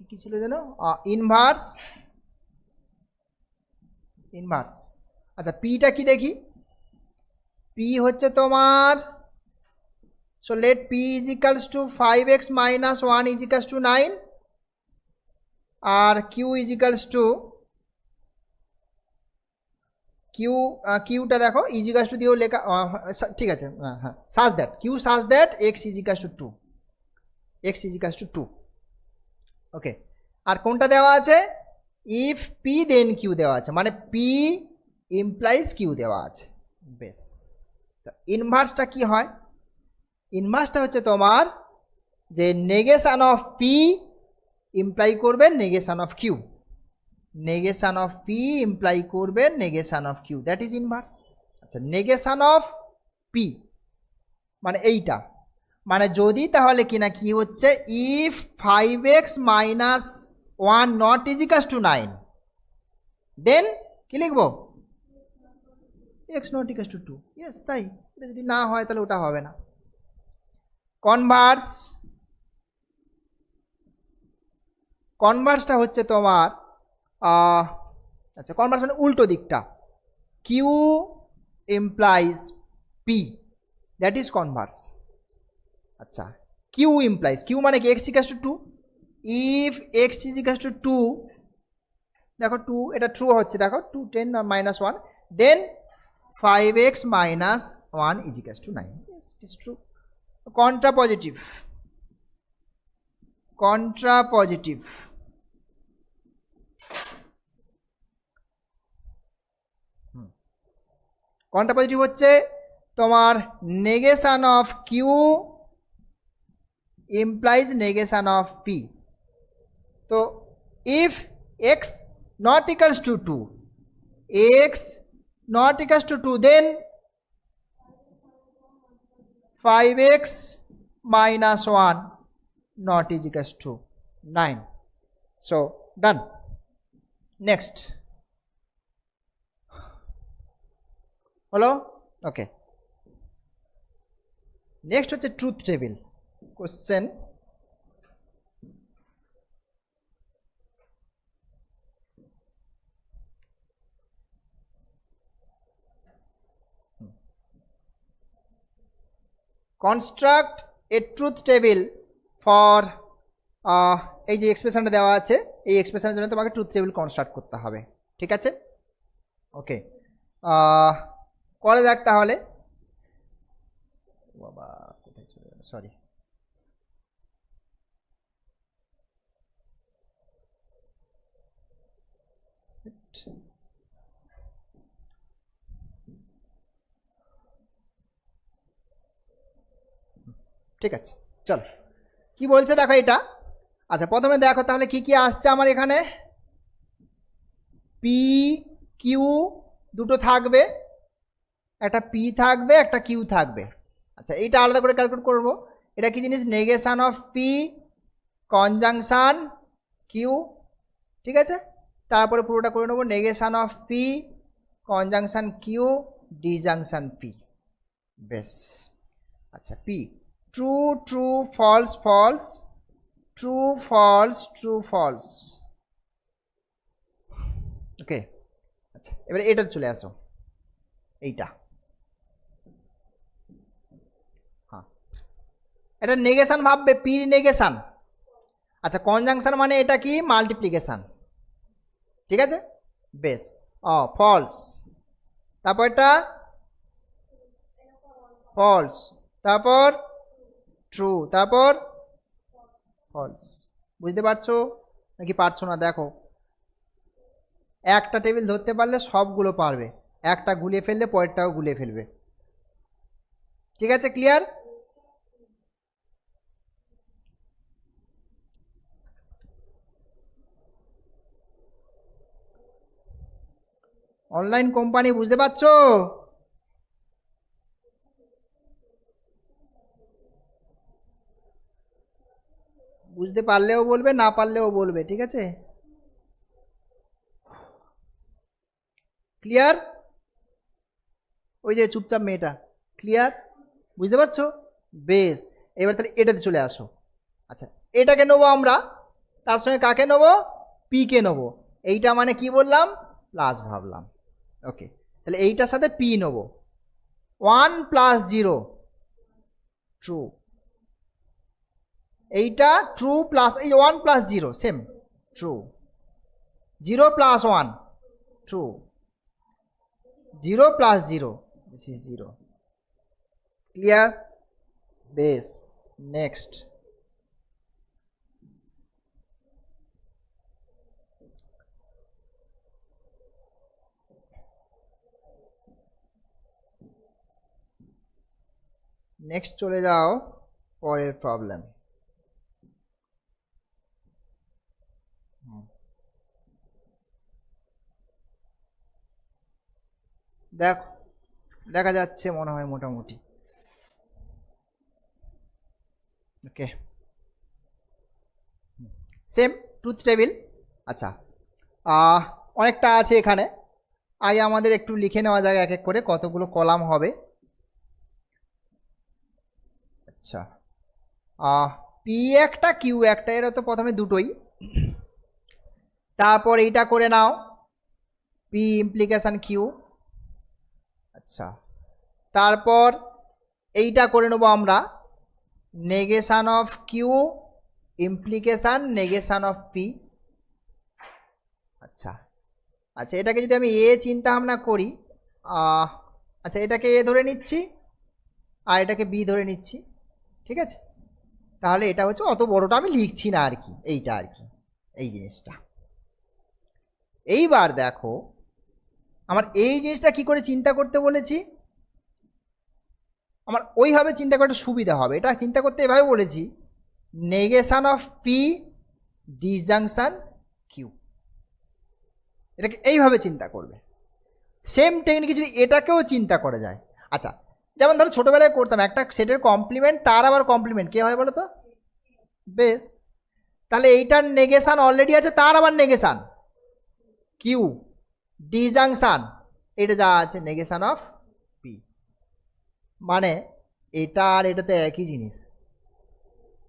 কি ছিল যেন, ইনভার্স। ইনভার্স, আচ্ছা পিটা কি দেখি, পি হচ্ছে তোমার, so let P is equals to 5x minus 1 is equals to 9, আর কিউ ইজ ইকালস টু কিউটা দেখো ইজ ইকালস টু দিয়েও লেখা, ঠিক আছে, হ্যাঁ such that Q such that X is equals to 2, X is equals to 2। Okay, আর কোনটা দেওয়া আছে, ইফ পি দেন কিউ দেওয়া আছে, মানে পি ইমপ্লাইজ কিউ দেওয়া আছে। বেশ, তো ইনভার্সটা কি হয়, ইনভার্সটা হচ্ছে তোমার যে নেগেশন অফ পি ইমপ্লাই করবে negation of Q, negation of P ইমপ্লাই করবে negation of Q, that is inverse. আচ্ছা, নেগেশন অফ পি মানে এইটা, মানে যদি তাহলে কিনা কি হচ্ছে, if 5x minus 1 not is equals to 9, then কি লিখবো, x not equals to 2। Yes, তাই, এটা যদি না হয় তাহলে ওটা হবে না। কনভার্স, কনভার্সটা হচ্ছে তোমার, আচ্ছা কনভার্স মানে উল্টো দিকটা, Q implies P, that is converse. আচ্ছা, কিউ ইমপ্লাইজ, কিউ মানে কি, x equals to 2, if x is equals to 2, দেখো 2 এটা ট্রু হচ্ছে, দেখো 2 10 minus 1, then 5x minus 1 is equals to 9। Yes, it is true. Contrapositive, contrapositive, contrapositive হচ্ছে তোমার negation of Q implies negation of P. তো if x not equals to 2, x not equals to 2, then 5x minus 1 not is equals to 9. So done. Next, hello, okay, next হচ্ছে truth table question। Construct A truth table for, এই যে এক্সপ্রেশনটা দেওয়া আছে, এই এক্সপ্রেশনের জন্য তোমাকে ট্রুথ টেবিল কনস্ট্রাক্ট করতে হবে, ঠিক আছে। ওকে, করা যাক তাহলে। বাবা কোথায় চলে গেল, সরি। ঠিক আছে, চলো কি বলছে দেখো এটা। আচ্ছা, প্রথমে দেখো তাহলে কি কি আসছে আমার এখানে, পি কিউ দুটো থাকবে, একটা পি থাকবে একটা কিউ থাকবে। আচ্ছা, এইটা আলাদা করে ক্যালকুলেট করব। এটা কি জিনিস, negation of P conjunction Q, ঠিক আছে। তারপরে পুরোটা করে নেবো negation of P conjunction Q disjunction P. বেশ, আচ্ছা P true true false false true false true false. Okay, আচ্ছা এবারে এটাতে চলে আসো, এইটা হ্যাঁ, এটা নেগেশন ভাববে, পির নেগেশন। আচ্ছা কনজাংশন মানে এটা কি মাল্টিপ্লিকেশান, ঠিক আছে। বেশ, ফলস, তারপর এটা ফলস, তারপর ট্রু, তারপর ফলস। বুঝতে পারছো নাকি পারছো না? দেখো, একটা টেবিল ধরতে পারলে সবগুলো পারবে, একটা গুলিয়ে ফেললে পরেরটাও গুলিয়ে ফেলবে। ঠিক আছে, ক্লিয়ার? অনলাইন কোম্পানি, বুঝতে পারছো? বুঝতে পারলেও বলবে, না পারলেও বলবে, ঠিক আছে? ক্লিয়ার? ওই যে চুপচাপ মেয়েটা, ক্লিয়ার? বুঝতে পারছো? বেশ, এবার তাহলে এটাতে চলে আসো। আচ্ছা এটাকে নেবো আমরা, তার সঙ্গে কাকে নেবো? পিকে নেবো। এইটা মানে কি বললাম? প্লাস ভাবলাম। ওকে, তাহলে এইটার সাথে পি নেবো। 1 + 0 ট্রু, এইটা ট্রু প্লাস এই 1 + 0 same true, 0 + 1 true, 0 + 0 this is 0। Clear? বেশ, নেক্সট। নেক্সট চলে যাও পরের প্রবলেম। দেখো, দেখা যাচ্ছে মনে হয় মোটামুটি। ওকে, সেম ট্রুথ টেবিল। আচ্ছা অনেকটা আছে এখানে, আগে আমাদের একটু লিখে নেওয়া যায় এক এক করে কতগুলো কলাম হবে। আচ্ছা পি একটা কিউ একটা, এরা তো প্রথমে দুটোই। তারপর এইটা করে নাও পি ইমপ্লিকেশান কিউ। আচ্ছা তারপর এইটা করে নেবো আমরা negation of Q implication negation of P. আচ্ছা আচ্ছা এটাকে যদি আমি এ চিন্তা ভাবনা করি, আচ্ছা এটাকে এ ধরে নিচ্ছি আর এটাকে বি ধরে নিচ্ছি, ঠিক আছে। তাহলে এটা হচ্ছে, অত বড়টা আমি লিখছি না আর কি, এইটা আর কি এই জিনিসটা। এইবার দেখো আমার এই জিনিসটা কি করে চিন্তা করতে বলেছি, আমার ওইভাবে চিন্তা করতে সুবিধা হবে। এটা চিন্তা করতে এভাবে বলেছি নেগেশান অফ পি ডিজাংশন কিউ, এটাকে এইভাবে চিন্তা করবে। সেম টেকনিকে যদি এটাকেও চিন্তা করা যায়। আচ্ছা যেমন ধরো ছোটোবেলায় করতাম, একটা সেটের কমপ্লিমেন্ট তার আবার কমপ্লিমেন্ট কে হয় বলো তো? বেশ, তাহলে এইটার নেগেশান অলরেডি আছে, তার আবার নেগেশান কিউ ডিজাংশন, এটা যা আছে নেগেশান অফ পি। মানে এটা আর এটাতে একই জিনিস।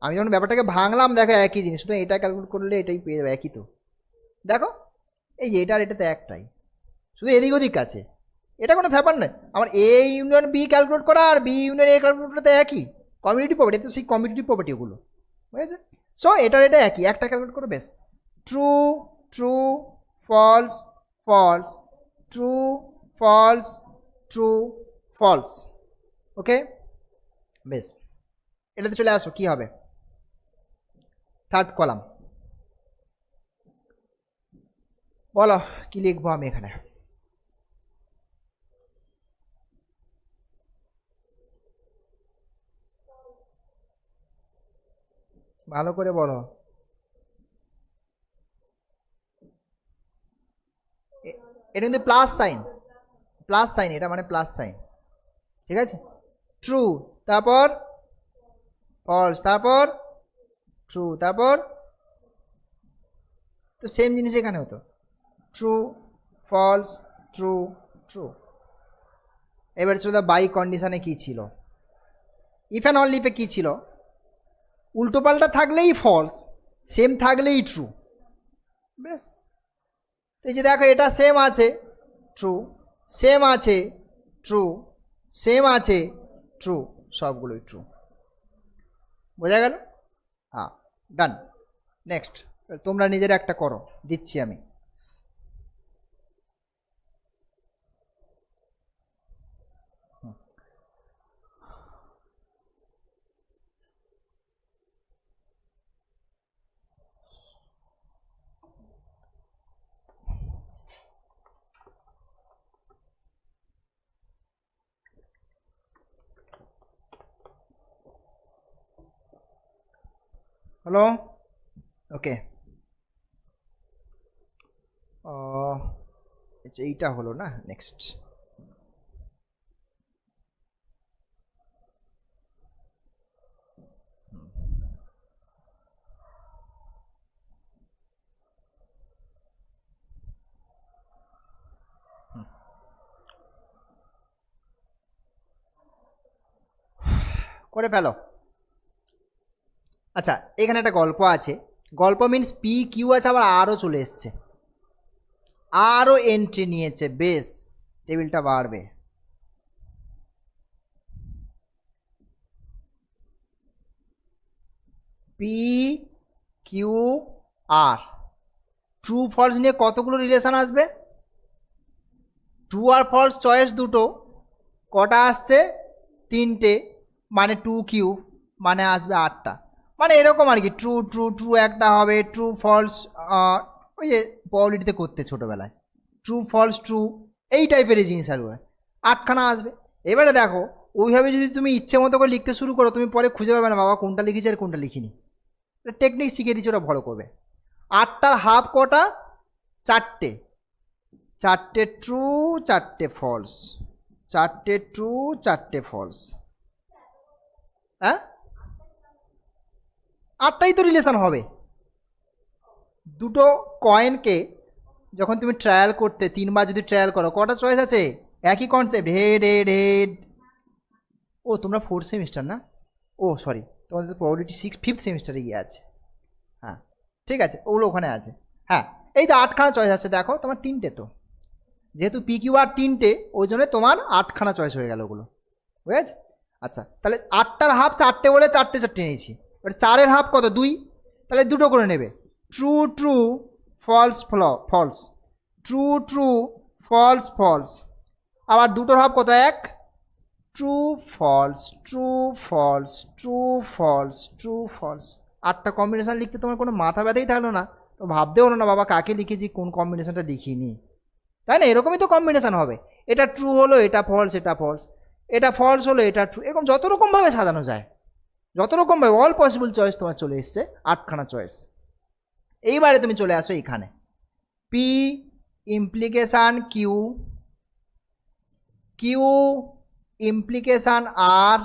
আমি যখন ব্যাপারটাকে ভাঙলাম, দেখো একই জিনিস, সুতরাং এটা ক্যালকুলেট করলে এটাই পেয়ে যাবে, একই তো। দেখো এই যে এটা আর এটাতে একটাই, শুধু এদিক ওদিক আছে, এটা কোনো ব্যাপার নয়। আমার এ ইউনিয়ন বি ক্যালকুলেট করা আর বি ইউনিয়ন এ ক্যালকুলেট করতে একই, কমিউনিটি প্রপার্টি তো সেই কমিউনিটি প্রপার্টি ওগুলো, বুঝেছে? সো এটার এটা একই, একটা ক্যালকুলেট করো বেশ। True true false false true false true false. Okay বেশ, এটাতে চলে আসো, কি হবে? থার্ড কলাম, বলো কি লিখবো আমি এখানে? ভালো করে বলো। এটা কিন্তু প্লাস সাইন, প্লাস সাইন, এটা মানে প্লাস সাইন, ঠিক আছে। ট্রু, তারপর ফলস, তারপর ট্রু, তারপর তো সেম জিনিস এখানে হতো, ট্রু ফলস ট্রু ট্রু। এবার চলো বাই কন্ডিশনে কি ছিল, ইফ অ্যান্ড অনলি ইফে কি ছিল, উল্টোপাল্টা থাকলেই ফলস, সেম থাকলেই ট্রু। বেশ, তো এই যে দেখো এটা সেম আছে ট্রু, সেম আছে ট্রু, সেম আছে ট্রু, সবগুলোই ট্রু। বোঝা গেল? হ্যাঁ, ডান। নেক্সট তোমরা নিজের একটা করো, দিচ্ছি আমি। হ্যালো, ওকে। আচ্ছা এইটা হলো না, নেক্সট। করে ফেলো। আচ্ছা এখানে একটা গল্প আছে, গল্প মিন্স পি কিউ আছে, আবার আরও চলে এসছে, আরও এন্ট্রি নিয়েছে, বেশ টেবিলটা বাড়বে। P Q R, true false নিয়ে কতগুলো রিলেশন আসবে? ট্রু আর ফলস চয়েস দুটো, কটা আসছে? তিনটে, মানে টু কিউ, মানে আসবে 8টা। মানে এরকম আর কি, ট্রু ট্রু ট্রু একটা হবে, ট্রু ফলস, ওই যে প্রবাবিলিটিতে করতে ছোটোবেলায়, ট্রু ফলস ট্রু, এই টাইপের জিনিস আসবে, 8খানা আসবে। এবারে দেখো ওইভাবে যদি তুমি ইচ্ছে মতো করে লিখতে শুরু করো, তুমি পরে খুঁজে পাবে না বাবা কোনটা লিখেছি আর কোনটা লিখিনি। টেকনিক শিখিয়ে দিচ্ছে, ওরা ফলো করবে। 8টার হাফ কটা? 4টে, 4টে ট্রু 4টে ফলস, 4টে ট্রু 4টে ফলস। হ্যাঁ, 8টাই তো রিলেশন হবে। দুটো কয়েনকে যখন তুমি ট্রায়াল করতে 3বার যদি ট্রায়াল করো, কটা চয়েস আছে? একই কনসেপ্ট, হেড হেড হেড। ও তোমরা 4th সেমিস্টার না, ও সরি, তোমাদের তো প্রবাবিলিটি 5th সেমিস্টারে গিয়ে আছে। হ্যাঁ ঠিক আছে, ওগুলো ওখানে আছে। হ্যাঁ, এই তো 8খানা চয়েস আছে, দেখো তোমার 3টে, তো যেহেতু পি কিউ আর 3টে, ওই জন্য তোমার 8খানা চয়েস হয়ে গেল ওগুলো, বুঝেছ? আচ্ছা তাহলে 8টার হাফ 4টে বলে 4টে 4টে নিয়েছি, এবার 4-এর হাফ কত? 2, তাহলে দুটো করে নেবে, true true false false, true true false false. আবার দুটোর হাফ কত? 1, true false true false true false true false. 8টা কম্বিনেশান লিখতে তোমার কোনো মাথা ব্যথাই থাকলো না, তো ভাবতেও হলো না বাবা কাকে লিখেছি, কোন কম্বিনেশানটা লিখিনি, তাই না? এরকমই তো কম্বিনেশান হবে, এটা ট্রু হলো এটা ফলস, এটা ফলস, এটা ফলস হলো এটা ট্রু, এরকম যত রকমভাবে সাজানো যায়, যত রকমভাবে অল পসিবল চয়েস তোমার চলে এসছে, 8খানা চয়েস। এইবারে তুমি চলে আসো এইখানে, P implication Q, Q implication R,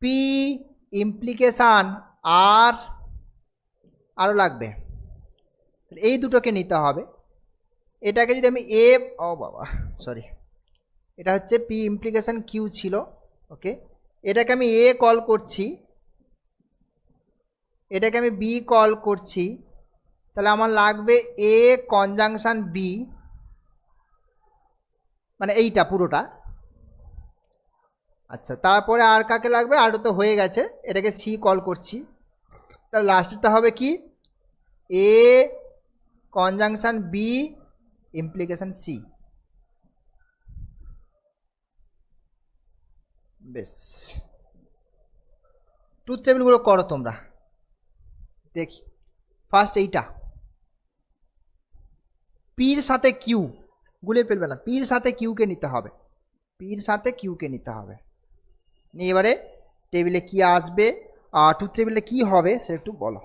P implication R, আরও লাগবে, এই দুটোকে নিতে হবে। এটাকে যদি আমি এ, ও বাবা সরি, এটা হচ্ছে পি ইমপ্লিকেশান কিউ ছিল, ওকে, এটাকে আমি এ কল করছি, এটাকে আমি বি কল করছি, তাহলে আমার লাগবে এ কনজাংশন বি, মানে এইটা পুরোটা। আচ্ছা তারপরে আর কাকে লাগবে? আরও তো হয়ে গেছে, এটাকে সি কল করছি, তাহলে লাস্টেরটা হবে কি? A conjunction B implication C. বেশ, ট্রুথ টেবিলগুলো করো তোমরা, দেখি। ফার্স্ট এইটা, পির সাথে কিউ, গুলিয়ে ফেলবে না, পির সাথে কিউকে নিতে হবে, পির সাথে কিউকে নিতে হবে। নিয়ে এবারে টেবিলে কি আসবে, আর ট্রুথ টেবিলে কি হবে সে একটু বলো।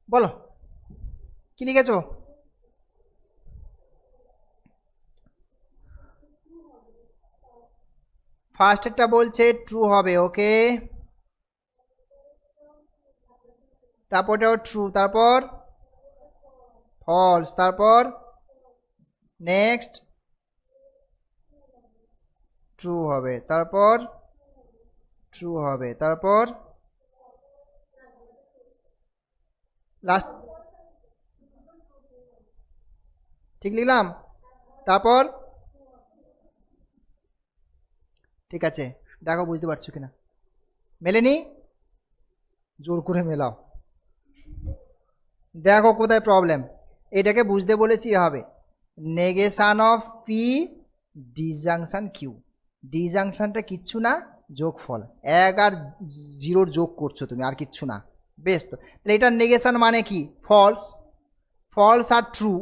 বলো কি লিখেছো? ফার্স্টেরটা বলছে ট্রু হবে, ওকে। তারপরটাও ট্রু, তারপর ফলস, তারপর নেক্সট ট্রু হবে, তারপর ট্রু হবে, তারপর লাস্ট ঠিক লিখলাম, তারপর ঠিক আছে। দেখো বুঝতে পারছো কিনা, মেলেনি? জোর করে মেলাও, দেখো কোথায় প্রবলেম। এটাকে বুঝতে বলেছি হবে নেগেশন অফ পি ডিজাংশন কিউ। ডিজাংশনটা কিচ্ছু না, যোগফল, এক আর জিরোর যোগ করছো তুমি, আর কিচ্ছু না। বেশ, তো তাহলে এটার নেগেশন মানে কি? ফলস। ফলস আর ট্রু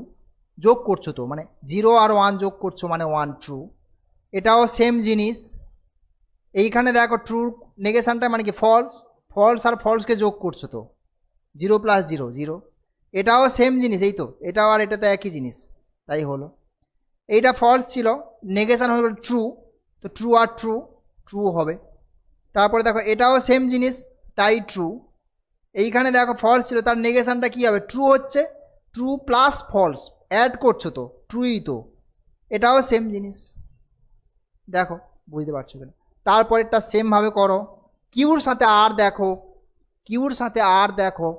যোগ করছো তো, মানে জিরো আর ওয়ান যোগ করছো মানে ওয়ান, ট্রু। এটাও সেম জিনিস। এইখানে দেখো ট্রু নেগেশনটা মানে কি? ফলস। ফলস আর ফলসকে যোগ করছো তো, জিরো প্লাস জিরো জিরো। এটাও সেম জিনিস, এই তো, এটাও আর এটা তো একই জিনিস, তাই হলো। এইটা ফলস ছিল, নেগেশন হলো ট্রু, তো ট্রু আর ট্রু, ট্রু হবে। তারপরে দেখো এটাও সেম জিনিস, তাই ট্রু। এইখানে দেখো ফলস ছিল, তার নেগেশনটা কী হবে? ট্রু হচ্ছে, ট্রু প্লাস ফলস অ্যাড করছো তো, ট্রুই তো। এটাও সেম জিনিস, দেখো বুঝতে পারছো কিনা। তারপরেরটা সেমভাবে করো, কিউর সাথে আর দেখো, কিউর সাথে আর দেখো।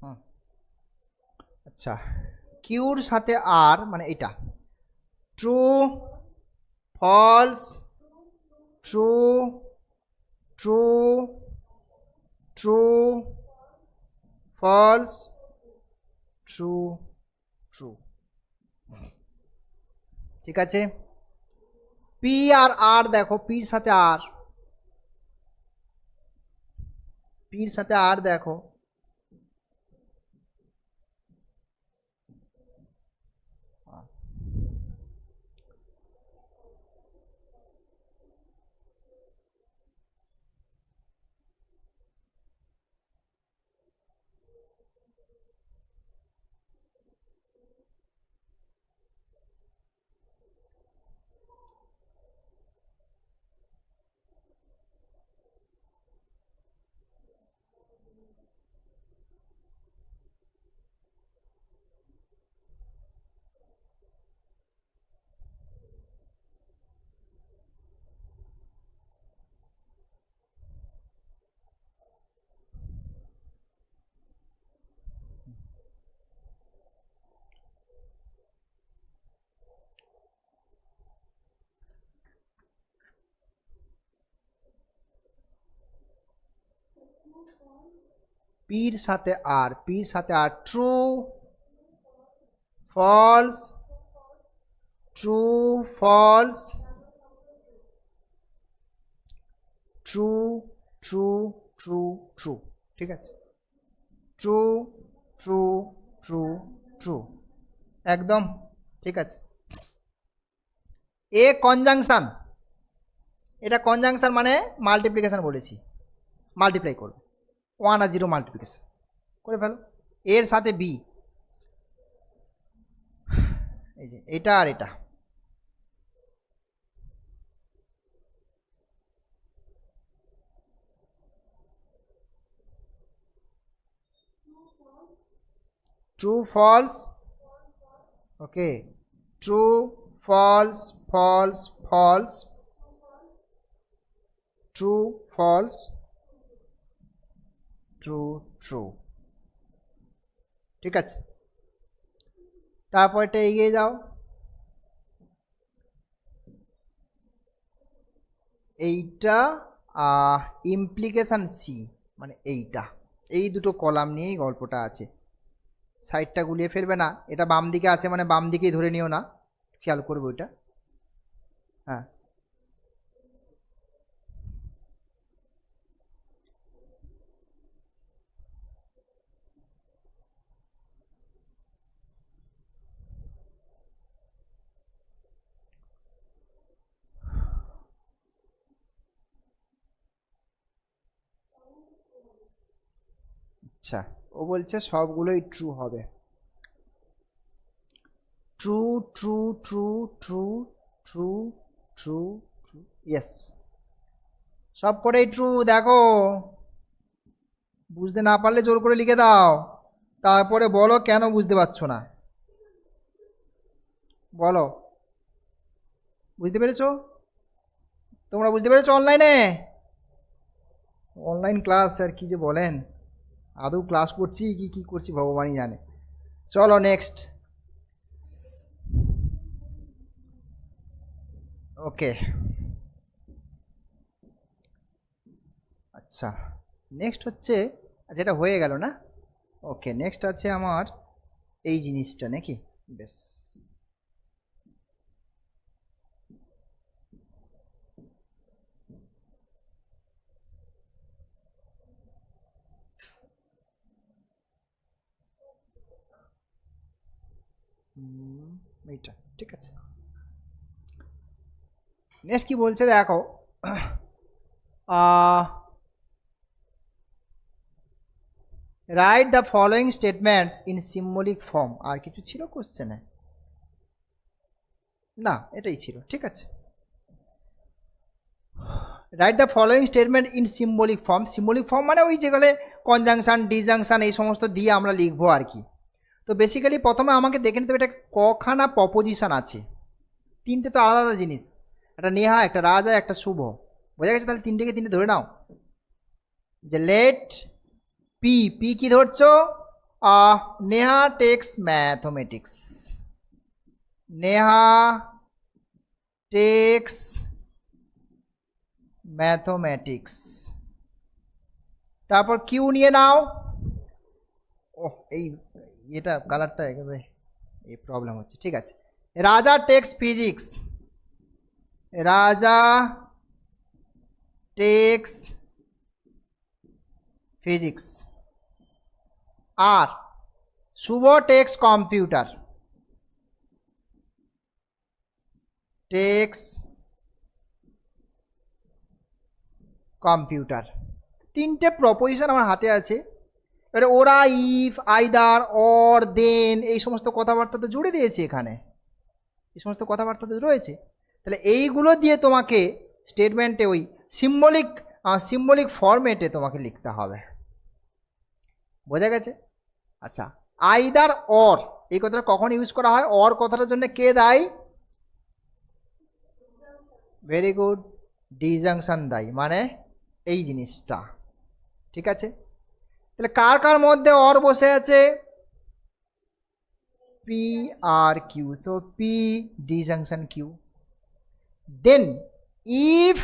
হুম, আচ্ছা, কিউর সাথে আর মানে এটা true, false, true, true, true, false, true, true. ঠিক আছে। পি আর আর দেখো, পির সাথে আর, পির সাথে আর দেখো। পির সাথে আর, পির সাথে R true, false, true, false, true, true, true, true. ঠিক আছে, ট্রু, ট্রু, ট্রু, ট্রু, একদম ঠিক আছে। এ কনজাংশন, এটা কনজাংশন মানে মাল্টিপ্লিকেশন বলেছি, মাল্টিপ্লাই করবে, ওয়ান আর জিরো মাল্টিপ্লিকেশন করে ফেলো। এর সাথে বি, এই যে এটা আর এটা, true, false, okay, true, false, false, false, true, false, true, true. ঠিক আছে, তারপর এটা এগিয়ে যাও। এইটা ইমপ্লিকেশন সি, মানে এইটা, এই দুটো কলাম নিয়েই গল্পটা আছে। সাইডটা গুলিয়ে ফেলবে না, এটা বাম দিকে আছে মানে বাম দিকেই ধরে নিও না, খেয়াল করবে ওইটা। হ্যাঁ, আচ্ছা, ও বলছে সবগুলোই ট্রু হবে। True true true true true true true, yes, সব কটাই ট্রু। দেখো, বুঝতে না পারলে জোর করে লিখে দাও, তারপরে বলো কেন বুঝতে পারছো না। বলো, বুঝতে পেরেছো? তোমরা বুঝতে পেরেছো? অনলাইনে অনলাইন ক্লাস আর কি যে বলেন, আদৌ ক্লাস করছি কি কি করছি ভগবানই জানে। চলো নেক্সট। ওকে, আচ্ছা, নেক্সট হচ্ছে, যেটা হয়ে গেল না, ওকে, নেক্সট আছে আমার এই জিনিসটা নাকি, বেশ। এইটা ঠিক আছে। নেক্সট কি বলছে দেখো, write the following statements in symbolic form. আর কিছু ছিল কোশ্চেনে? না, এটাই ছিল, ঠিক আছে। Write the following statement in symbolic form. Symbolic form মানে ওই যেগুলো কনজাংশন ডিজাংশন এই সমস্ত দিয়ে আমরা লিখবো আর কি। তো বেসিক্যালি প্রথমে আমাকে দেখে নিতে হবে এটা কখানা প্রপোজিশন আছে। তিনটে তো আলাদা আলাদা জিনিস, একটা নেহা, একটা রাজা, একটা শুভ, বোঝা গেছে? তাহলে তিনটেকে তিনটে ধরে নাও, যে লেট পি, পি কি ধরছো? Neha takes mathematics, Neha takes mathematics. তারপর কিউ নিয়ে নাও। ও, এই এটা কালারটা একেবারে এই প্রবলেম হচ্ছে, ঠিক আছে। রাজা টেক্স ফিজিক্স, রাজা টেক্স ফিজিক্স। আর শুভ টেক্স কম্পিউটার, টেক্স কম্পিউটার। তিনটে প্রপোজিশন আমার হাতে আছে। এবারে ওরা ইফ, আইদার, অর, দেন এই সমস্ত কথাবার্তা তো জুড়ে দিয়েছে এখানে, এই সমস্ত কথাবার্তা তো রয়েছে। তাহলে এইগুলো দিয়ে তোমাকে স্টেটমেন্টে ওই সিম্বলিক সিম্বলিক ফরম্যাটে তোমাকে লিখতে হবে, বোঝা গেছে? আচ্ছা, আইদার অর এই কথাটা কখন ইউজ করা হয়? অর কথাটার জন্য কে দায়ী? ভেরি গুড, ডিজাংশন দায়ী, মানে এই জিনিসটা, ঠিক আছে। তাহলে কার কার মধ্যে অর বসে আছে? পি আর কিউ, তো পি ডিজাংশন কিউ। দেন, ইফ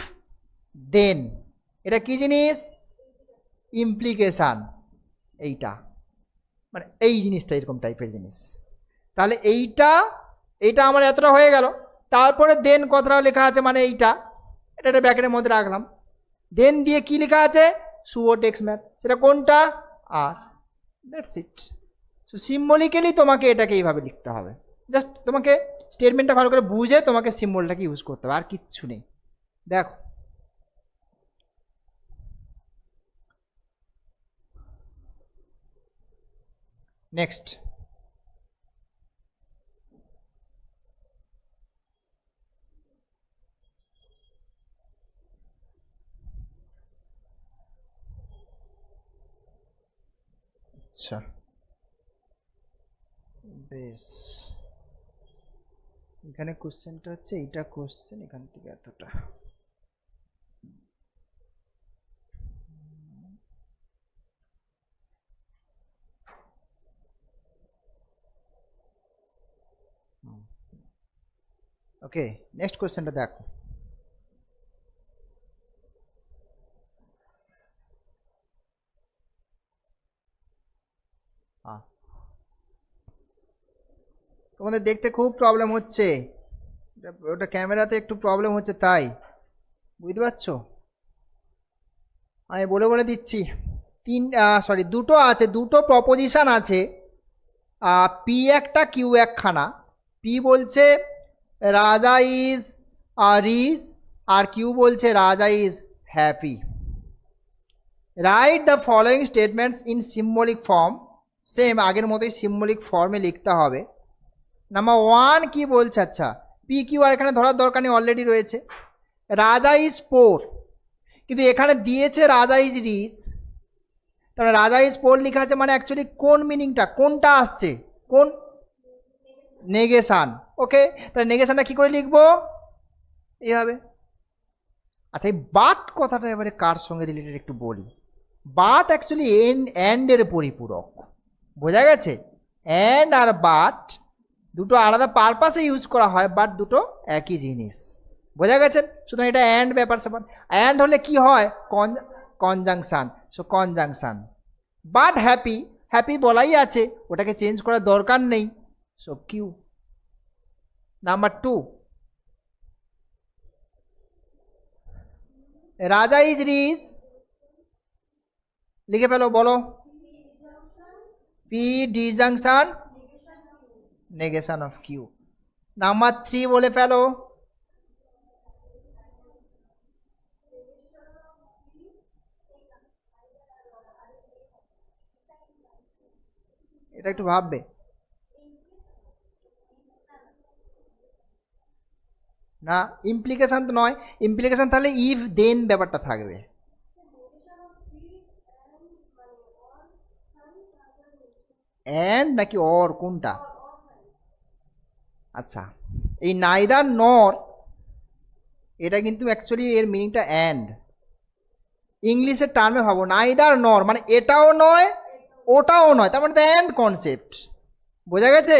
দেন, এটা কি জিনিস? ইমপ্লিকেশান, এইটা মানে এই জিনিসটা এরকম টাইপের জিনিস। তাহলে এইটা, এইটা আমার এতটা হয়ে গেল। তারপরে দেন কথাটা লেখা আছে, মানে এইটা, এটা একটা ব্র্যাকেটের মধ্যে রাখলাম। দেন দিয়ে কি লেখা আছে? শুভ টেক্স ম্যাথ, সেটা কোনটা? আর, দ্যাটস ইট। সো সিম্বলিক্যালি তোমাকে এটাকে এইভাবে লিখতে হবে। জাস্ট তোমাকে স্টেটমেন্টটা ভালো করে বুঝে তোমাকে সিম্বলটাকে ইউজ করতে হবে, আর কিচ্ছু নেই। দেখো, নেক্সট। আচ্ছা, বেশ, এখানে কোশ্চেনটা হচ্ছে এইটা কোশ্চেন, এখান থেকে এতটা। ওকে, নেক্সট কোশ্চেনটা দেখো। তোমাদের দেখতে খুব প্রবলেম হচ্ছে, ওটা ক্যামেরাতে একটু প্রবলেম হচ্ছে, তাই বুঝতে পারছো। আমি বলে বলে দিচ্ছি, দুটো আছে, দুটো প্রপোজিশন আছে, পি একটা কিউ একখানা। পি বলছে রাজা ইজ রিচ, আর কিউ বলছে রাজা is happy. Right the following statements in symbolic form. Same আগের মতোই সিম্বলিক ফর্মে লিখতে হবে। নাম্বার 1 কি বলছে, আচ্ছা পি কিউ আর এখানে ধরার দরকার নেই, অলরেডি রয়েছে। রাজা ইজ পোর, কিন্তু এখানে দিয়েছে রাজা ইজ রিচ, তাহলে রাজা ইজ পোর লেখা আছে, মানে অ্যাকচুয়ালি কোন মিনিংটা, কোনটা আসছে, কোন নেগেশান। ওকে, তাহলে নেগেশানটা কী করে লিখবো, এইভাবে। আচ্ছা, এই বাট কথাটা এবারে কার সঙ্গে রিলেটেড একটু বলি। বাট অ্যাকচুয়ালি অ্যান্ডের পরিপূরক, বোঝা গেছে। অ্যান্ড আর বাট দুটো আলাদা পারপাসে ইউজ করা হয়, বাট দুটো একই জিনিস, বোঝা গেছে। সুতরাং এটা অ্যান্ড ব্যাপার স্যাপার। অ্যান্ড হলে কি হয়, conjunction, so conjunction. But happy, happy বলাই আছে, ওটাকে চেঞ্জ করার দরকার নেই, সো কিউ। নাম্বার 2, রাজা ইজ রিচ, লিখে ফেলো, বলো। P disjunction negation of Q. Number 3 বলে ফেলো, এটা একটু ভাববে। না, ইমপ্লিকেশন তো নয়, ইমপ্লিকেশন তাহলে ইফ দেন ব্যাপারটা থাকবে। অ্যান্ড নাকি অর, কোনটা? আচ্ছা, এই নাইদার নর, এটা কিন্তু অ্যাকচুয়ালি এর মিনিংটা অ্যান্ড। ইংলিশের টার্মে ভাবো, নাইদার নর মানে এটাও নয় ওটাও নয়, তার মানে অ্যান্ড কনসেপ্ট, বোঝা গেছে।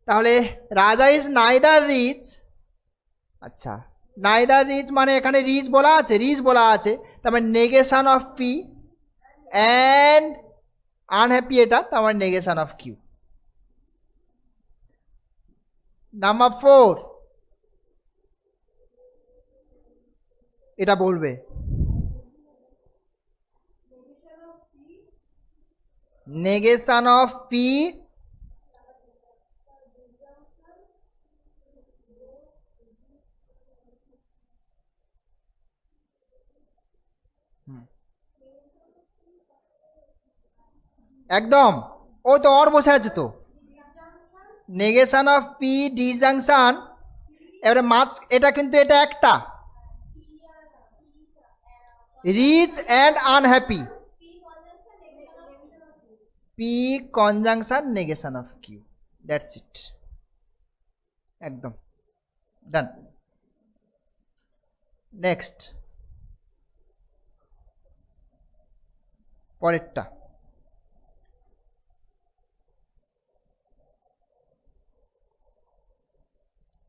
তাহলে রাজা ইজ নাইদার রিচ, আচ্ছা নাইদার রিচ মানে এখানে রিচ বলা আছে, রিচ বলা আছে, তার মানে negation of P, and unhappy এটা, তার মানে নেগেশন অফ কিউ। নাম্বার 4 এটা বলবে, নেগেশন অফ পি একদম, ও তো অর বসে আছে তো, নেগেশন অফ পি ডিজাংশন। এবারে মাছ, এটা কিন্তু এটা একটা, rich and unhappy, P conjunction negation of Q, that's it, একদম ডান। নেক্সট, পরেরটা।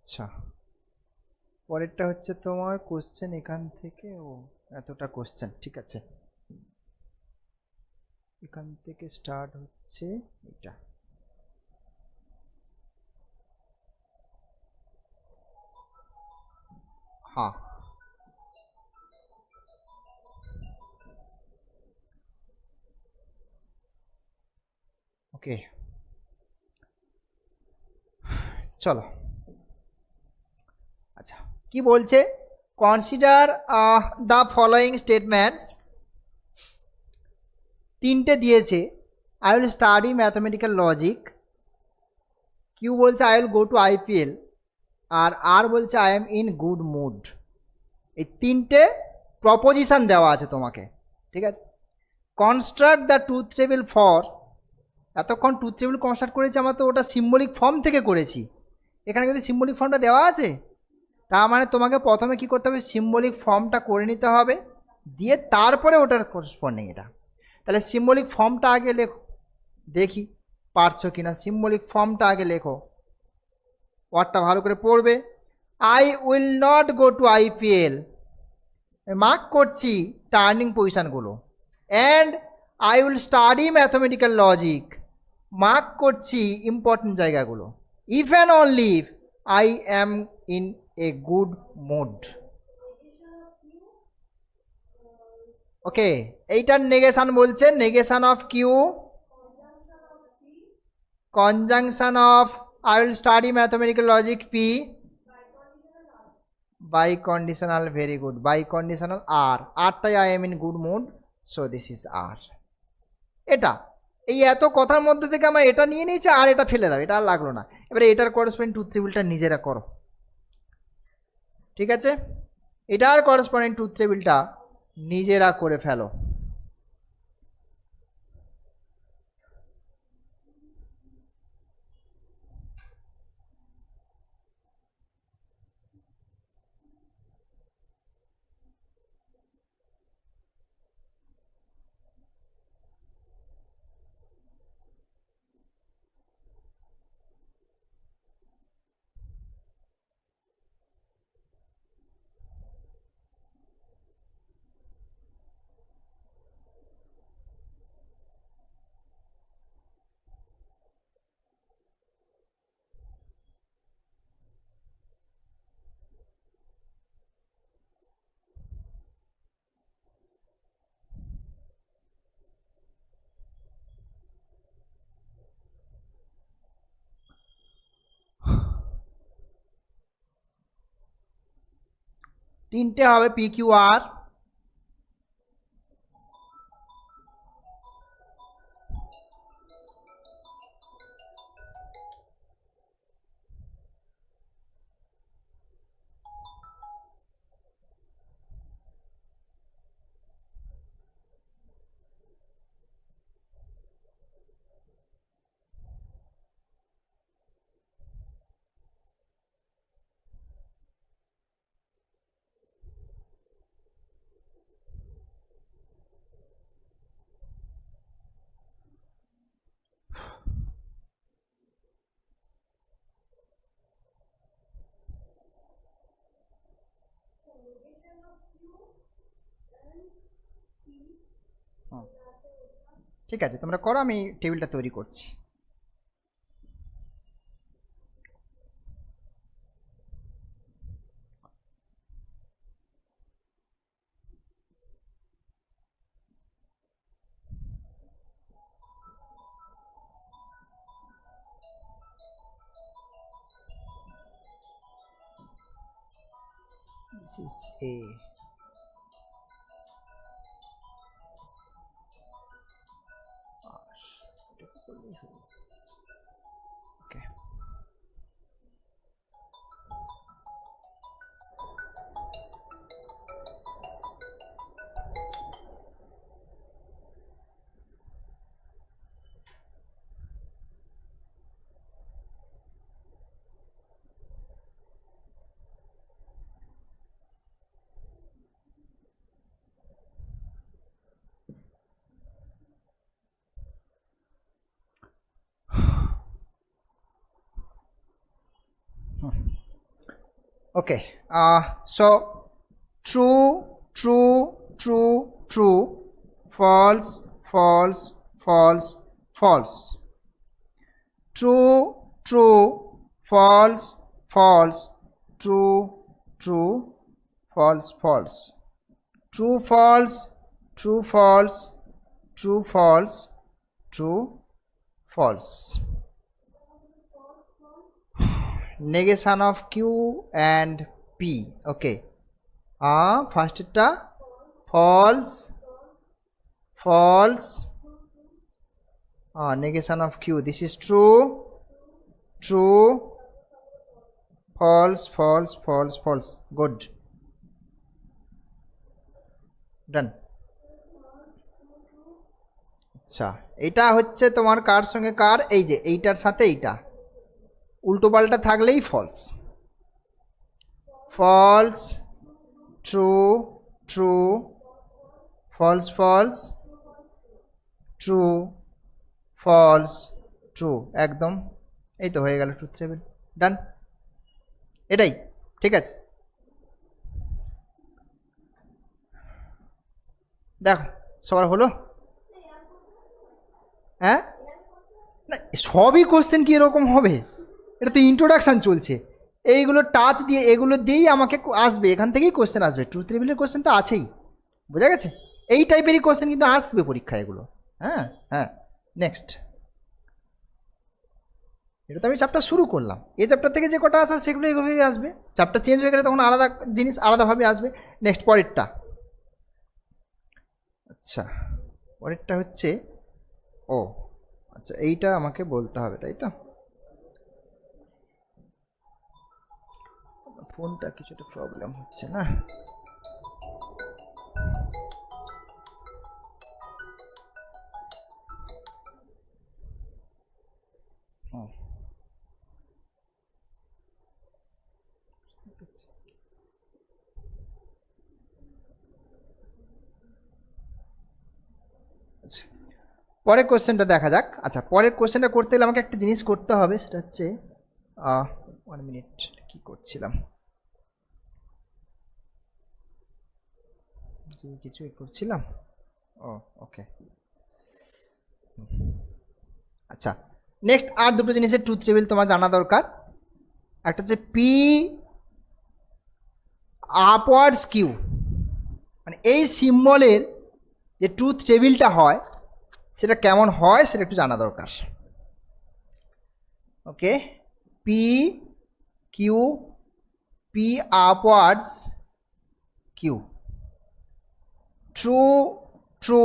আচ্ছা, পরেরটা হচ্ছে তোমার কোশ্চেন এখান থেকে, ও এতটা কোশ্চেন, ঠিক আছে, এখান থেকে স্টার্ট হচ্ছে এটা। হ্যাঁ, ওকে, চলো। আচ্ছা, কি বলছে, কনসিডার দ্য ফলোয়িং স্টেটমেন্টস। তিনটে দিয়েছে, I will study mathematical logic, Q বলছে I will go to IPL, আর আর বলছে I am in good mood. এই তিনটে প্রপোজিশন দেওয়া আছে তোমাকে, ঠিক আছে। Construct the truth table for, এতক্ষণ ট্রুথ টেবিল কনস্ট্রাক্ট করেছি আমরা, তো ওটা সিম্বলিক ফর্ম থেকে করেছি, এখানে কিন্তু সিম্বলিক ফর্মটা দেওয়া আছে, তার মানে তোমাকে প্রথমে কি করতে হবে, সিম্বলিক ফর্মটা করে নিতে হবে, দিয়ে তারপরে ওটার করসপন্ডিং এটা। তাহলে সিম্বলিক ফর্মটা আগে লেখো, দেখি পারছো কিনা। সিম্বলিক ফর্মটা আগে লেখো, ওয়ার্ডটা ভালো করে পড়বে। I will not go to IPL, mark করছি টার্নিং পজিশানগুলো, and I will study mathematical logic, mark করছি ইম্পর্টেন্ট জায়গাগুলো। If and only if I am in a good mood. Okay, এইটার নেগেশন বলছে negation of Q, conjunction of I will study mathematical logic P, biconditional very good, biconditional R, আরটাই I am in good mood, so this is R. এটা এই এত কথার মধ্যে থেকে আমার এটা নিয়ে নিয়েছে আর এটা ফেলে দাও, এটা আর লাগলো না। এবারে এটার করেসপন্ডিং ট্রুথ টেবিলটা নিজেরা করো, ঠিক আছে? এটার করেসপন্ডিং ট্রুথ টেবিলটা নিজেরা করে ফেলো। তিনটে হবে পি কিউ আর, ঠিক আছে তোমরা করো, আমি টেবিলটা তৈরি করছি। This is A. Okay. Okay, so true, true, true, true, false, false, false, false, true, true, false, false, true, true, false, false, true, false, true, false, true, false, true, false. Negation of Q and P. Okay, first এটা false, false, negation of Q, this is true, true, false, false, false, false, good, done. আচ্ছা এটা হচ্ছে তোমার কার সঙ্গে কার, এই যে এইটার সাথে এইটা উল্টো পাল্টা থাকলেই false, false, true, true, false, false, true, false, true, একদম এই তো হয়ে গেল ট্রুথ টেবিল, ডান। এটাই ঠিক আছে। দেখো সবার হলো, হ্যাঁ না সবই কোশ্চেন কি এরকম হবে? এটা তো ইন্ট্রোডাকশান চলছে, এইগুলো টাচ দিয়ে এগুলো দিয়েই আমাকে আসবে, এখান থেকেই কোশ্চেন আসবে। ট্রুথ টেবিলের কোশ্চেন তো আছেই, বোঝা গেছে? এই টাইপেরই কোশ্চেন কিন্তু আসবে পরীক্ষায় এগুলো। হ্যাঁ হ্যাঁ, নেক্সট। এটা তো আমি চ্যাপ্টার শুরু করলাম, এই চ্যাপ্টার থেকে যে কটা আসা সেগুলো এইভাবেই আসবে। চ্যাপ্টার চেঞ্জ হয়ে গেলে তখন আলাদা জিনিস আলাদাভাবে আসবে। নেক্সট পরেরটা। আচ্ছা, পরেরটা হচ্ছে, ও আচ্ছা, এইটা আমাকে বলতে হবে তাই তো? ফোনটা কিছুটা প্রবলেম হচ্ছে না। আচ্ছা, পরের কোশ্চেনটা দেখা যাক। আচ্ছা, পরের কোশ্চেনটা করতে গেলে আমাকে একটা জিনিস করতে হবে, সেটা হচ্ছে 1 মিনিট, কি করছিলাম, কিছু করছিলাম। ও ওকে, আচ্ছা। নেক্সট আর দুটো জিনিসের ট্রুথ টেবিল তোমার জানা দরকার। একটা হচ্ছে পি আপওয়ার্ডস কিউ, মানে এই সিম্বলের যে ট্রুথ টেবিলটা হয় সেটা কেমন হয় সেটা একটু জানা দরকার। Okay, P Q, P upwards Q, true true,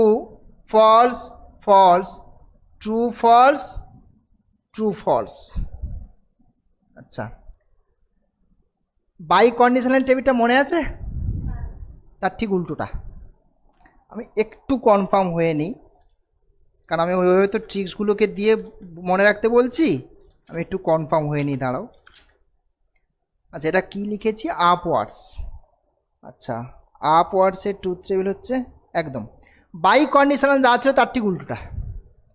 false false, true false, true false. আচ্ছা, বাই কন্ডিশনাল টেবিলটা মনে আছে? তার ঠিক উল্টোটা। আমি একটু কনফার্ম হয়ে নিই, কারণ আমি ওইভাবে তো ট্রিক্সগুলোকে দিয়ে মনে রাখতে বলছি, আমি একটু কনফার্ম হয়ে নিই, দাঁড়াও। আচ্ছা, এটা কী লিখেছি? আপওয়ার্ডস। আচ্ছা, আপওয়ার্ডসের ট্রুথ টেবিল হচ্ছে একদম বাই কন্ডিশনাল যা আছে তার ঠিক উল্টোটা।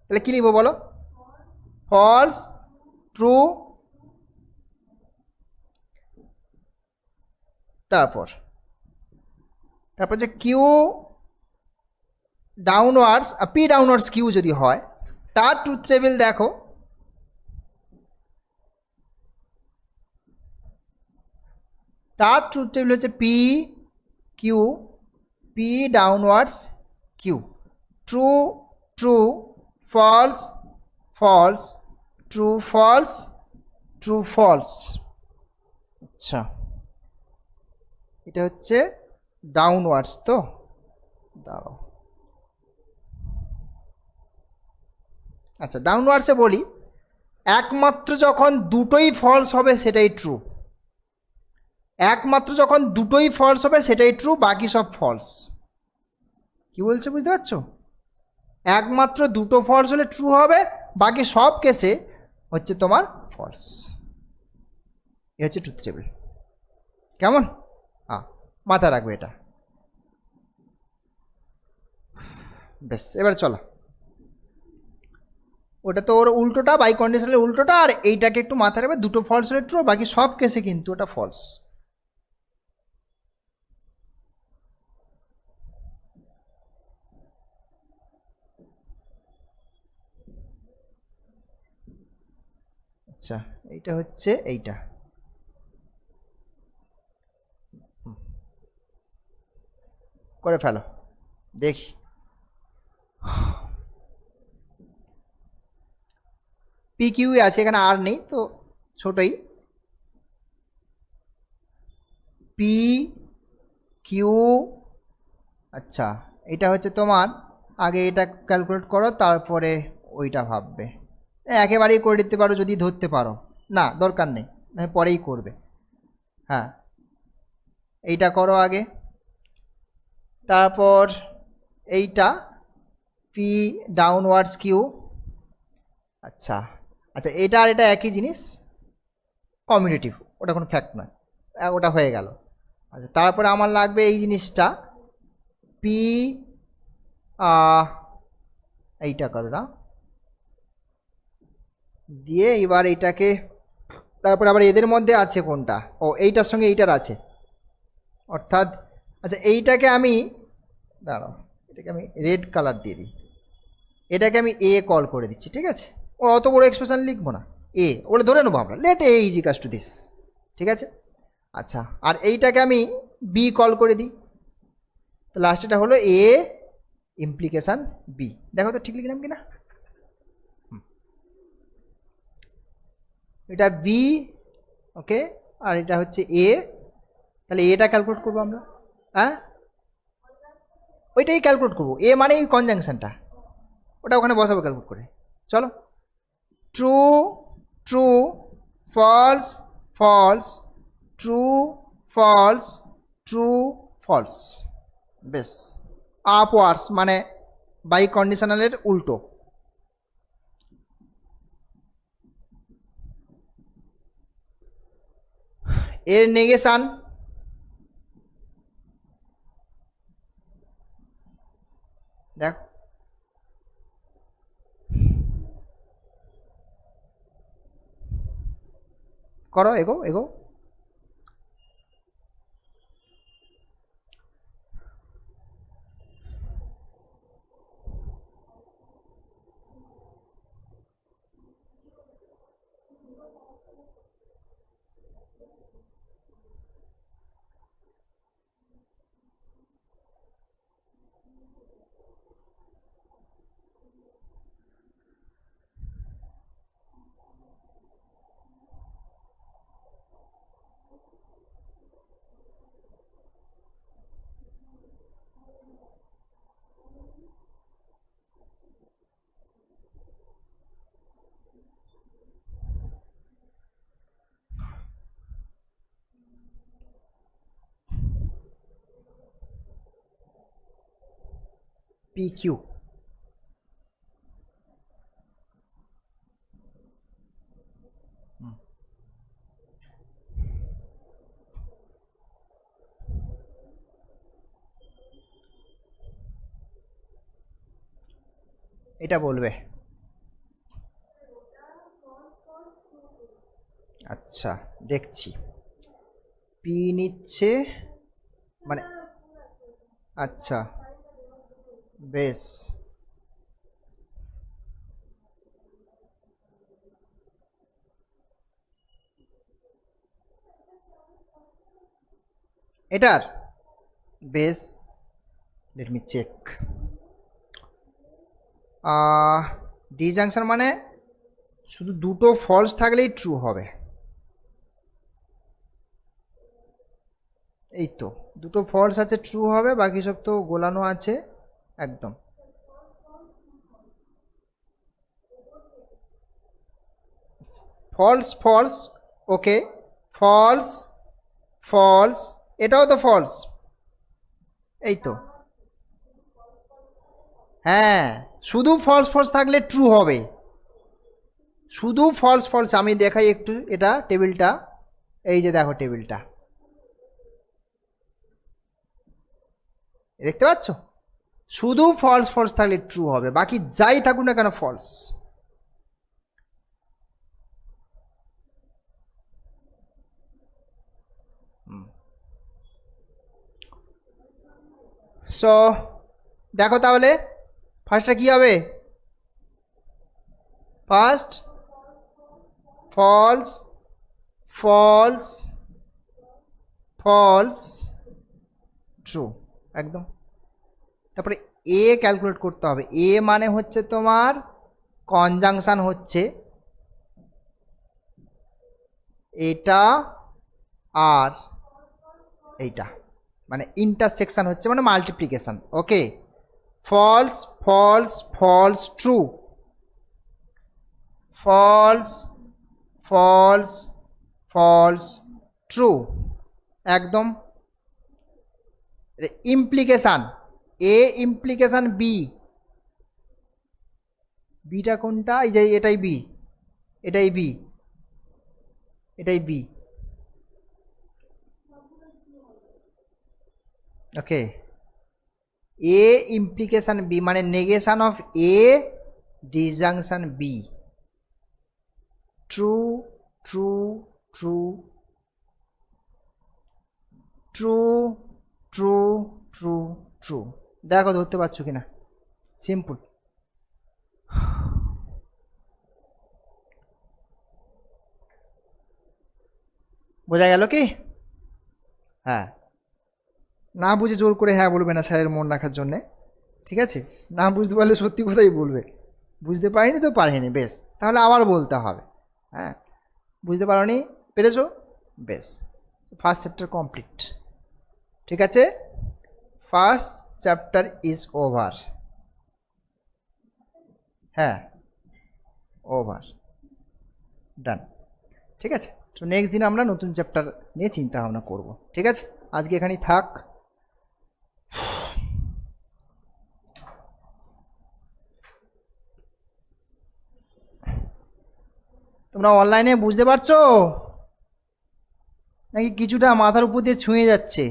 তাহলে কী লিখবো বলো? ফলস, ট্রু, তারপর যে Q downwards, P downwards Q যদি হয় তার ট্রুথ টেবিল দেখো, তার ট্রুথ টেবিল হচ্ছে P Q, P downwards Q, true true, false false, true false, true false. আচ্ছা, এটা হচ্ছে ডাউনওয়ার্ডস তো, দাঁড়াও। আচ্ছা, ডাউনওয়ার্ডসে বলি, একমাত্র যখন দুটোই ফলস হবে সেটাই ট্রু, একমাত্র যখন দুটোই ফলস হবে সেটাই ট্রু, বাকি সব ফলস। কি বলছে বুঝতে পারছো? একমাত্র দুটো ফলস হলে ট্রু হবে, বাকি সব কেসে হচ্ছে তোমার ফলস। এ হচ্ছে ট্রুথ টেবিল। কেমন? মাথায় রাখবে এটা। বেশ, এবার চলো, ওটা তো ওর উল্টোটা, বাই কন্ডিশনালের উল্টোটা, আর এইটাকে একটু মাথায় রাখবে, দুটো ফলস হলে ট্রু, বাকি সব কেসে কিন্তু ওটা ফলস। আচ্ছা, এইটা হচ্ছে এইটা, করে ফেলো দেখি। পি কিউ আছে এখানে, আর নেই তো, ছোটই। পি কিউ, আচ্ছা, এটা হচ্ছে তোমার, আগে এটা ক্যালকুলেট করো, তারপরে ওইটা ভাববে। একেবারেই করে দিতে পারো যদি ধরতে পারো, না দরকার নেই, পরেই করবে। হ্যাঁ, এইটা করো আগে, তারপর এইটা পি ডাউনওয়ার্ডস কিউ। আচ্ছা আচ্ছা, এটা আর এটা একই জিনিস, কমিউনিটিভ, ওটা কোনো ফ্যাক্ট নয়, ওটা হয়ে গেল। আচ্ছা, তারপরে আমার লাগবে এই জিনিসটা, পি, এইটা করো না, দিয়ে এবার এইটাকে, তারপরে আবার এদের মধ্যে আছে কোনটা, ও এইটার সঙ্গে এইটার আছে, অর্থাৎ আচ্ছা এইটাকে আমি, দাঁড়াও, এটাকে আমি রেড কালার দিয়ে দিই, এটাকে আমি এ কল করে দিচ্ছি, ঠিক আছে? ও অত বড় এক্সপ্রেশন লিখবো না, এ বলে ধরে নেবো আমরা, let A is equals to this. ঠিক আছে, আচ্ছা, আর এইটাকে আমি বি কল করে দিই, তো লাস্টেটা হলো এ ইমপ্লিকেশান বি। দেখো তো ঠিক লিখলাম কি না? এটা বি, ওকে, আর এটা হচ্ছে এ, তাহলে এটা ক্যালকুলেট করবো আমরা, হ্যাঁ ওইটাই ক্যালকুলেট করবো, এ মানে ওই কনজাংশনটা, ওটা ওখানে বসাবো ক্যালকুলেট করে। চলো, true true false false true false true false, বেশ। আপওয়ার্ডস মানে বাই কন্ডিশনালের উল্টো। এর নেগেশান, দেখ করো, এগো এগো। পি কিউ, এটা বলবে। আচ্ছা দেখছি, পি নিচ্ছে মানে, আচ্ছা বেশ, এটার বেশ, লেট মি চেক। ডিজাংশন মানে শুধু দুটো ফলস থাকলেই ট্রু হবে, এই তো দুটো ফলস আছে ট্রু হবে, বাকি সব তো গোলানো আছে একদম। ফলস ফলস, ওকে, ফলস ফলস, এটাও তো ফলস, এই তো, হ্যাঁ শুধু ফলস ফলস থাকলে ট্রু হবে, শুধু ফলস ফলস। আমি দেখাই একটু এটা টেবিলটা, এই যে দেখো টেবিলটা, দেখতে পাচ্ছ, শুধু ফলস ফলস থাকলে ট্রু হবে, বাকি যাই থাকুক না কেন ফলস। সো দেখো তাহলে ফার্স্টটা কী হবে, first false false false true একদম। তারপরে এ ক্যালকুলেট করতে হবে, এ মানে হচ্ছে তোমার কনজাংশন হচ্ছে এটা আর এইটা, মানে ইন্টারসেকশন হচ্ছে মানে multiplication, okay. False false false true, false false false true একদম। ইমপ্লিকেশান, এ ইমপ্লিকেশান বি, বিটা কোনটা, এই যে এটাই বি, এটাই বি, এটাই B, okay. A implication B মানে negation of A disjunction B, true true true true true true true. দেখো ধরতে পারছো কিনা, সিম্পল। বোঝা গেল কি? হ্যাঁ, না বুঝে জোর করে হ্যাঁ বলবে না স্যারের মন রাখার জন্যে, ঠিক আছে? না বুঝতে পারলে সত্যি কথাই বলবে, বুঝতে পারিনি তো পারিনি, বেশ তাহলে আবার বলতে হবে। হ্যাঁ, বুঝতে পারোনি, পেরেছো, বেশ। ফার্স্ট চ্যাপ্টার কমপ্লিট, ঠিক আছে? First chapter is over. হ্যাঁ, ওভার, ডান, ঠিক আছে? তো নেক্সট দিন আমরা নতুন চ্যাপ্টার নিয়ে চিন্তা ভাবনা করবো, ঠিক আছে? আজকে এখানেই থাক। তোমরা অনলাইনে বুঝতে পারছো নাকি কিছুটা মাথার উপর দিয়ে ছুঁয়ে যাচ্ছে?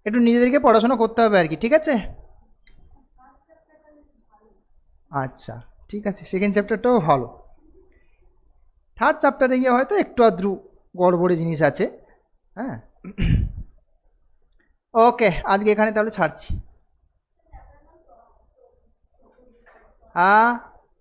একটু নিজেদেরকে পড়াশোনা করতে হবে আর কি, ঠিক আছে? আচ্ছা, ঠিক আছে, সেকেন্ড চ্যাপ্টারটাও ভালো। থার্ড চ্যাপ্টারে গিয়ে হয়তো একটু আধটু গড়বড়ে জিনিস আছে। হ্যাঁ, ওকে, আজকে এখানে তাহলে ছাড়ছি। হ্যাঁ,